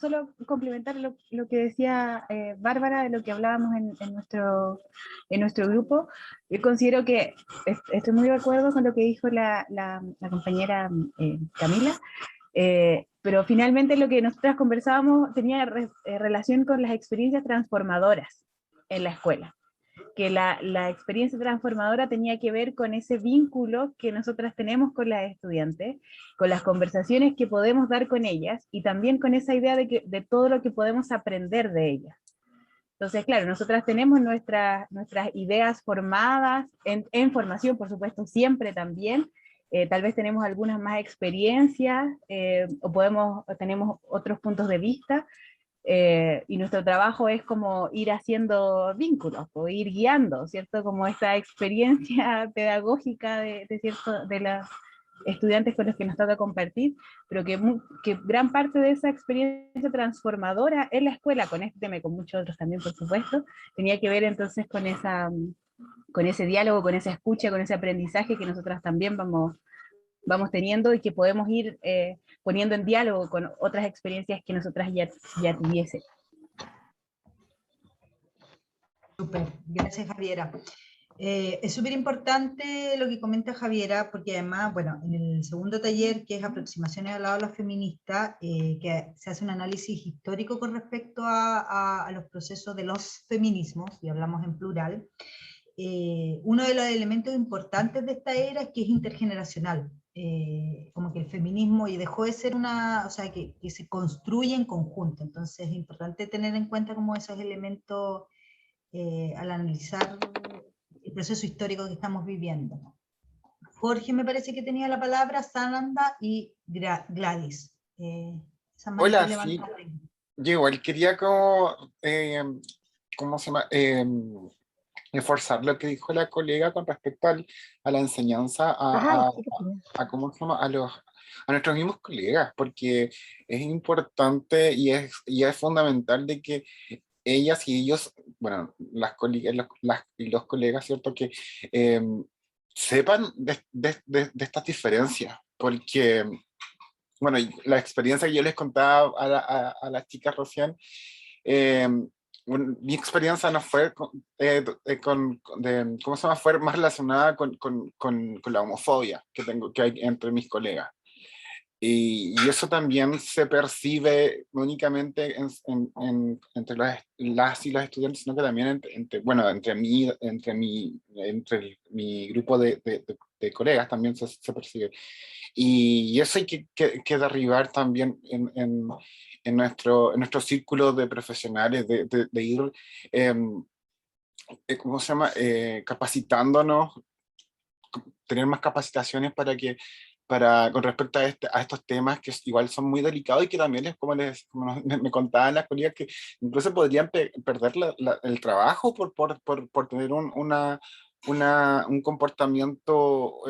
Solo complementar lo que decía Bárbara, de lo que hablábamos en nuestro grupo. Yo considero que estoy muy de acuerdo con lo que dijo la compañera Camila, pero finalmente lo que nosotras conversábamos tenía relación con las experiencias transformadoras en la escuela, que la experiencia transformadora tenía que ver con ese vínculo que nosotras tenemos con las estudiantes, con las conversaciones que podemos dar con ellas, y también con esa idea de todo lo que podemos aprender de ellas. Entonces, claro, nosotras tenemos nuestras ideas formadas, en formación, por supuesto, siempre también. Tal vez tenemos algunas más experiencias, o tenemos otros puntos de vista, y nuestro trabajo es como ir haciendo vínculos, o ir guiando, ¿cierto? Como esta experiencia pedagógica de los estudiantes con los que nos toca compartir, pero que gran parte de esa experiencia transformadora en la escuela, con este tema y con muchos otros también, por supuesto, tenía que ver entonces con ese diálogo, con esa escucha, con ese aprendizaje que nosotras también vamos teniendo, y que podemos ir poniendo en diálogo con otras experiencias que nosotras ya tuviese. Súper, gracias, Javiera. Es súper importante lo que comenta Javiera, porque además, bueno, en el segundo taller, que es Aproximaciones al habla feminista, que se hace un análisis histórico con respecto a los procesos de los feminismos, y hablamos en plural, uno de los elementos importantes de esta era es que es intergeneracional, como que el feminismo y dejó de ser o sea, que se construye en conjunto. Entonces es importante tener en cuenta como esos elementos al analizar el proceso histórico que estamos viviendo. Jorge me parece que tenía la palabra, Sananda y Gladys. Hola, sí. Yo igual quería como, ¿cómo se llama? Reforzar lo que dijo la colega con respecto a la enseñanza ¿cómo se llama? A nuestros mismos colegas, porque es importante y es fundamental de que ellas y ellos, bueno, las colegas y los colegas, ¿cierto? Que sepan de estas diferencias, porque, bueno, la experiencia que yo les contaba a las chicas recién, mi experiencia no fue ¿cómo se llama? Fue más relacionada con la homofobia que hay entre mis colegas. Y eso también se percibe únicamente entre las y los estudiantes, sino que también entre mi grupo de colegas también se percibe. Y eso hay que derribar también en nuestro círculo de profesionales, de ir, ¿cómo se llama? Capacitándonos, tener más capacitaciones con respecto a estos temas que igual son muy delicados y que también, como me contaban las colegas, que incluso podrían perder el trabajo por tener un comportamiento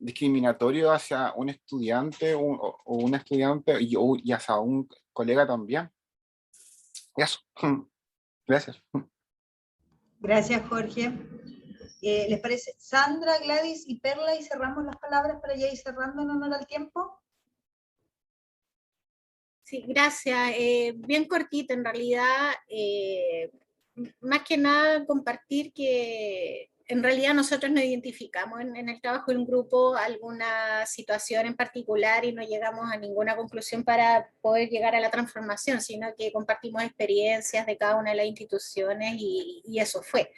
discriminatorio hacia un estudiante o un estudiante y hacia un colega también. Eso. Gracias. Gracias, Jorge. ¿Les parece? Sandra, Gladys y Perla, y cerramos las palabras para ya ir cerrando en honor al tiempo. Sí, gracias. Bien cortito, en realidad, más que nada compartir que en realidad nosotros no identificamos en el trabajo en grupo alguna situación en particular y no llegamos a ninguna conclusión para poder llegar a la transformación, sino que compartimos experiencias de cada una de las instituciones y eso fue.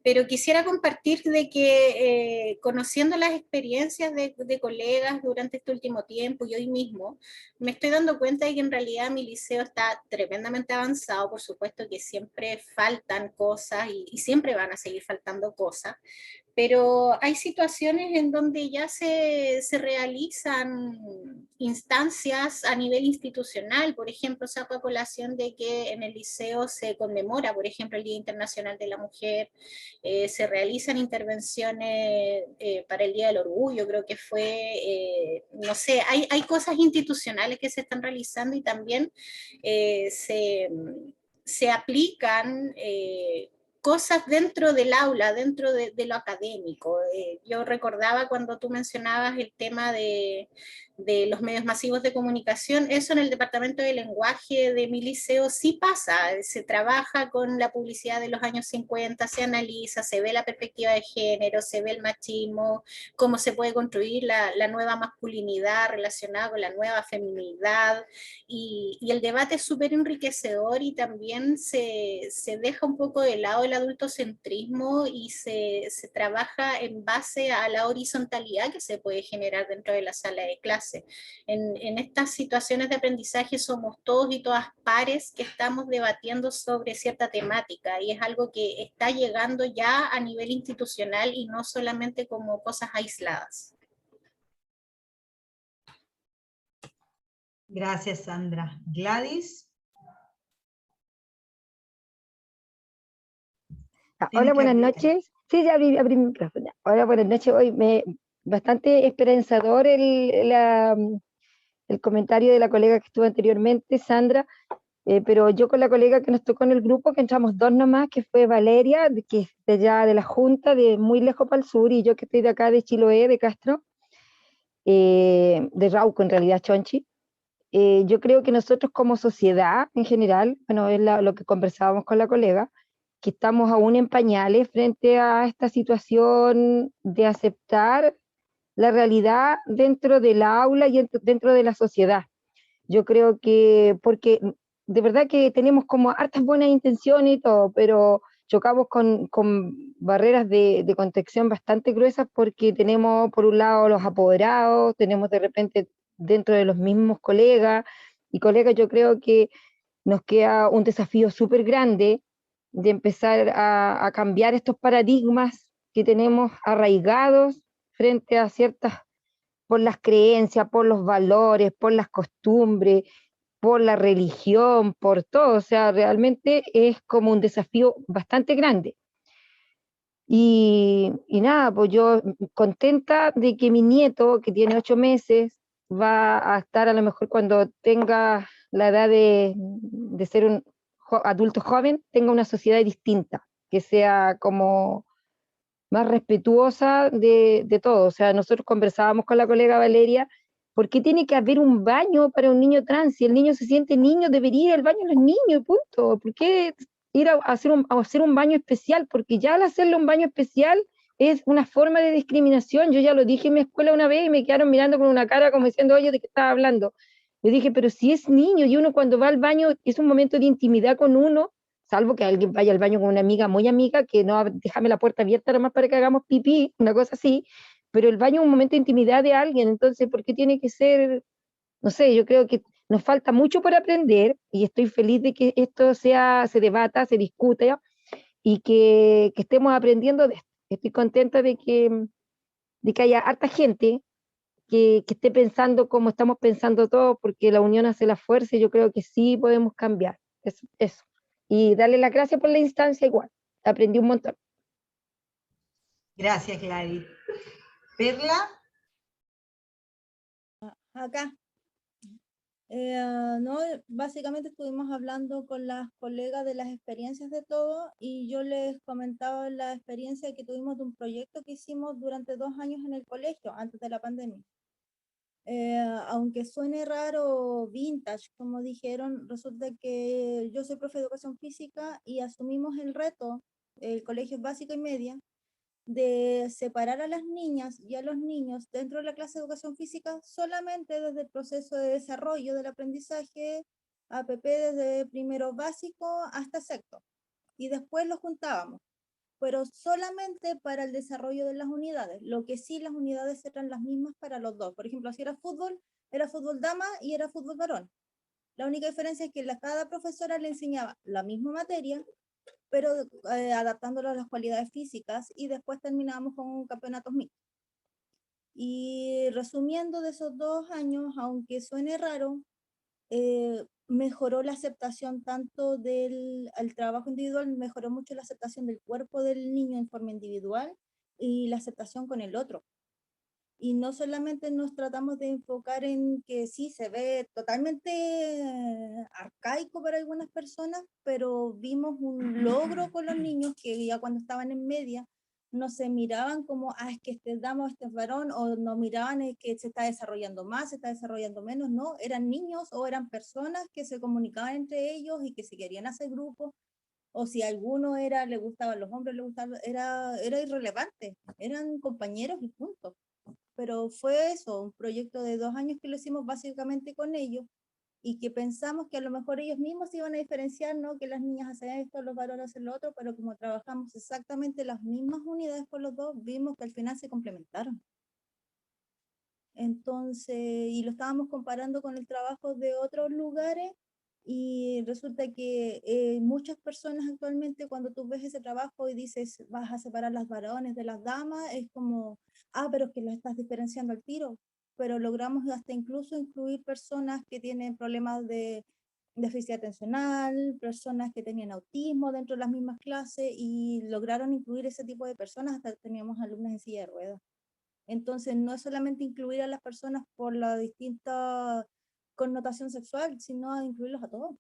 Pero quisiera compartir de que conociendo las experiencias de colegas durante este último tiempo y hoy mismo, me estoy dando cuenta de que en realidad mi liceo está tremendamente avanzado, por supuesto que siempre faltan cosas y siempre van a seguir faltando cosas, pero hay situaciones en donde ya se realizan instancias a nivel institucional. Por ejemplo, saco a colación de que en el liceo se conmemora, por ejemplo, el Día Internacional de la Mujer, se realizan intervenciones para el Día del Orgullo, creo que fue, no sé, hay cosas institucionales que se están realizando y también se aplican cosas dentro del aula, dentro de lo académico. Yo recordaba cuando tú mencionabas el tema de los medios masivos de comunicación, eso en el departamento de lenguaje de mi liceo sí pasa, se trabaja con la publicidad de los años 50, se analiza, se ve la perspectiva de género, se ve el machismo, cómo se puede construir la nueva masculinidad relacionada con la nueva feminidad, y el debate es súper enriquecedor y también se deja un poco de lado el adultocentrismo y se trabaja en base a la horizontalidad que se puede generar dentro de la sala de clase. En estas situaciones de aprendizaje somos todos y todas pares que estamos debatiendo sobre cierta temática y es algo que está llegando ya a nivel institucional y no solamente como cosas aisladas. Gracias, Sandra. Gladys. Hola, buenas noches. Sí, ya abrí mi micrófono. Hola, buenas noches. Hoy bastante esperanzador el comentario de la colega que estuvo anteriormente, Sandra, pero yo con la colega que nos tocó en el grupo, que entramos dos nomás, que fue Valeria, que es de allá de la Junta, de muy lejos para el sur, y yo que estoy de acá de Chiloé, de Castro, de Rauco en realidad, Chonchi. Yo creo que nosotros como sociedad en general, bueno, es lo que conversábamos con la colega, que estamos aún en pañales frente a esta situación de aceptar la realidad dentro del aula y dentro de la sociedad. Yo creo que, porque de verdad que tenemos como hartas buenas intenciones y todo, pero chocamos con barreras de contención bastante gruesas porque tenemos por un lado los apoderados, tenemos de repente dentro de los mismos colegas, y colegas yo creo que nos queda un desafío súper grande de empezar a cambiar estos paradigmas que tenemos arraigados frente a ciertas, por las creencias, por los valores, por las costumbres, por la religión, por todo. O sea, realmente es como un desafío bastante grande. Y nada, pues yo contenta de que mi nieto, que tiene 8 meses, va a estar a lo mejor cuando tenga la edad de ser un adulto joven, tenga una sociedad distinta, que sea como más respetuosa de todo. O sea, nosotros conversábamos con la colega Valeria, ¿por qué tiene que haber un baño para un niño trans? Si el niño se siente niño, debería ir al baño los niños, punto. ¿Por qué ir a hacer un baño especial? Porque ya al hacerle un baño especial es una forma de discriminación. Yo ya lo dije en mi escuela una vez y me quedaron mirando con una cara como diciendo, oye, ¿de qué estás hablando? Yo dije, pero si es niño y uno cuando va al baño es un momento de intimidad con uno, salvo que alguien vaya al baño con una amiga muy amiga, que no, déjame la puerta abierta nada más para que hagamos pipí, una cosa así, pero el baño es un momento de intimidad de alguien, entonces, ¿por qué tiene que ser? No sé, yo creo que nos falta mucho por aprender y estoy feliz de que esto se debata, se discute y que estemos aprendiendo de esto. Estoy contenta de que haya harta gente que esté pensando como estamos pensando todos, porque la unión hace la fuerza y yo creo que sí podemos cambiar. Eso. Y darle las gracias por la instancia igual. Aprendí un montón. Gracias, Gladys. Perla. Acá. No, básicamente estuvimos hablando con las colegas de las experiencias de todo y yo les comentaba la experiencia que tuvimos de un proyecto que hicimos durante 2 años en el colegio antes de la pandemia. Aunque suene raro, vintage, como dijeron, resulta que yo soy profe de educación física y asumimos el reto, el colegio básica y media, de separar a las niñas y a los niños dentro de la clase de educación física solamente desde el proceso de desarrollo del aprendizaje APP desde primero básico hasta sexto. Y después los juntábamos, pero solamente para el desarrollo de las unidades. Lo que sí, las unidades eran las mismas para los dos. Por ejemplo, si era fútbol dama y era fútbol varón. La única diferencia es que cada profesora le enseñaba la misma materia, pero adaptándolo a las cualidades físicas, y después terminamos con un campeonato mixto. Y resumiendo de esos 2 años, aunque suene raro, mejoró la aceptación tanto del trabajo individual, mejoró mucho la aceptación del cuerpo del niño en forma individual y la aceptación con el otro. Y no solamente nos tratamos de enfocar en que sí, se ve totalmente arcaico para algunas personas, pero vimos un logro con los niños que ya cuando estaban en media no se miraban como, es que este dama, este es varón, o no miraban que se está desarrollando más, se está desarrollando menos, no, eran niños o eran personas que se comunicaban entre ellos y que se querían hacer grupos, o si alguno le gustaban los hombres, era irrelevante, eran compañeros y punto. Pero fue eso, un proyecto de 2 años que lo hicimos básicamente con ellos, y que pensamos que a lo mejor ellos mismos se iban a diferenciar, ¿no? Que las niñas hacen esto, los varones hacen lo otro, pero como trabajamos exactamente las mismas unidades por los dos, vimos que al final se complementaron. Entonces, y lo estábamos comparando con el trabajo de otros lugares, y resulta que muchas personas actualmente, cuando tú ves ese trabajo y dices, vas a separar las varones de las damas, es como, pero es que lo estás diferenciando al tiro. Pero logramos hasta incluso incluir personas que tienen problemas de déficit atencional, personas que tenían autismo dentro de las mismas clases, y lograron incluir ese tipo de personas, hasta teníamos alumnas en silla de ruedas. Entonces, no es solamente incluir a las personas por la distinta connotación sexual, sino a incluirlos a todos.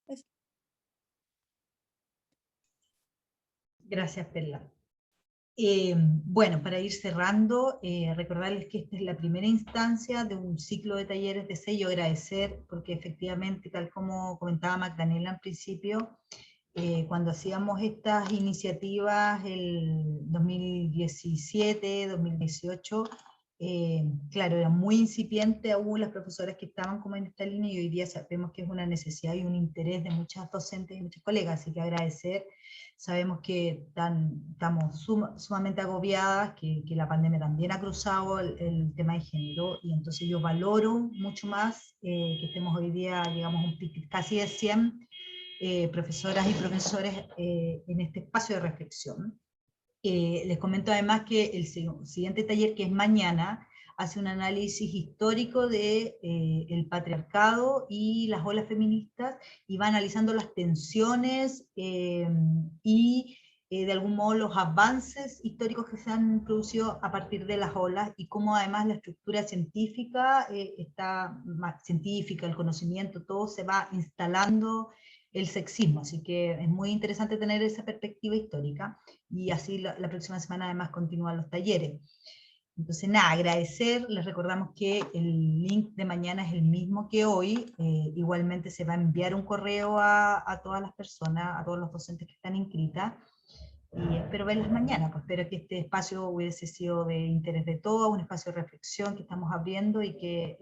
Eso. Gracias, Perla. Bueno, para ir cerrando, recordarles que esta es la primera instancia de un ciclo de talleres de sello. Agradecer, porque efectivamente, tal como comentaba Magdalena al principio, cuando hacíamos estas iniciativas el 2017, 2018, claro, era muy incipiente aún las profesoras que estaban como en esta línea, y hoy día sabemos que es una necesidad y un interés de muchas docentes y muchos colegas, así que agradecer. Sabemos que estamos sumamente agobiadas, que la pandemia también ha cruzado el tema de género, y entonces yo valoro mucho más que estemos hoy día, llegamos a un pico casi de 100 profesoras y profesores en este espacio de reflexión. Les comento además que el siguiente taller, que es mañana, hace un análisis histórico de el patriarcado y las olas feministas, y va analizando las tensiones y de algún modo los avances históricos que se han producido a partir de las olas, y cómo además la estructura científica, científica, el conocimiento, todo se va instalando el sexismo. Así que es muy interesante tener esa perspectiva histórica, y así la próxima semana además continúan los talleres. Entonces nada, agradecer, les recordamos que el link de mañana es el mismo que hoy, igualmente se va a enviar un correo a todas las personas, a todos los docentes que están inscritas, y espero verlas mañana, pues espero que este espacio hubiese sido de interés de todos, un espacio de reflexión que estamos abriendo, y que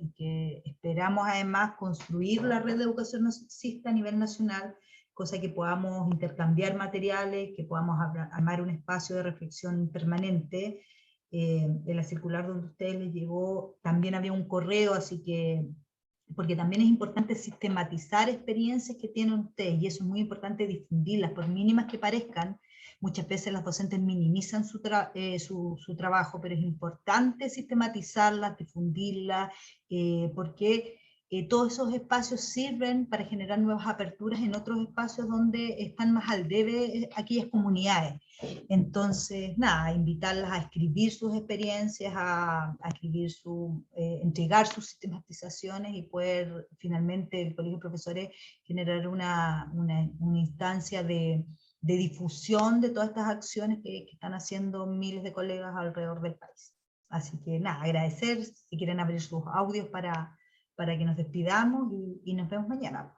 esperamos además construir la red de educación no sexista a nivel nacional, cosa que podamos intercambiar materiales, que podamos armar un espacio de reflexión permanente. En la circular donde a ustedes les llegó también había un correo, así que, porque también es importante sistematizar experiencias que tienen ustedes, y eso es muy importante difundirlas, por mínimas que parezcan. Muchas veces las docentes minimizan su trabajo, pero es importante sistematizarlas, difundirlas, porque todos esos espacios sirven para generar nuevas aperturas en otros espacios donde están más al debe aquellas comunidades. Entonces, nada, invitarlas a escribir sus experiencias, a escribir entregar sus sistematizaciones, y poder finalmente el Colegio de Profesores generar una instancia de difusión de todas estas acciones que están haciendo miles de colegas alrededor del país. Así que nada, agradecer, si quieren abrir sus audios para que nos despidamos, y nos vemos mañana.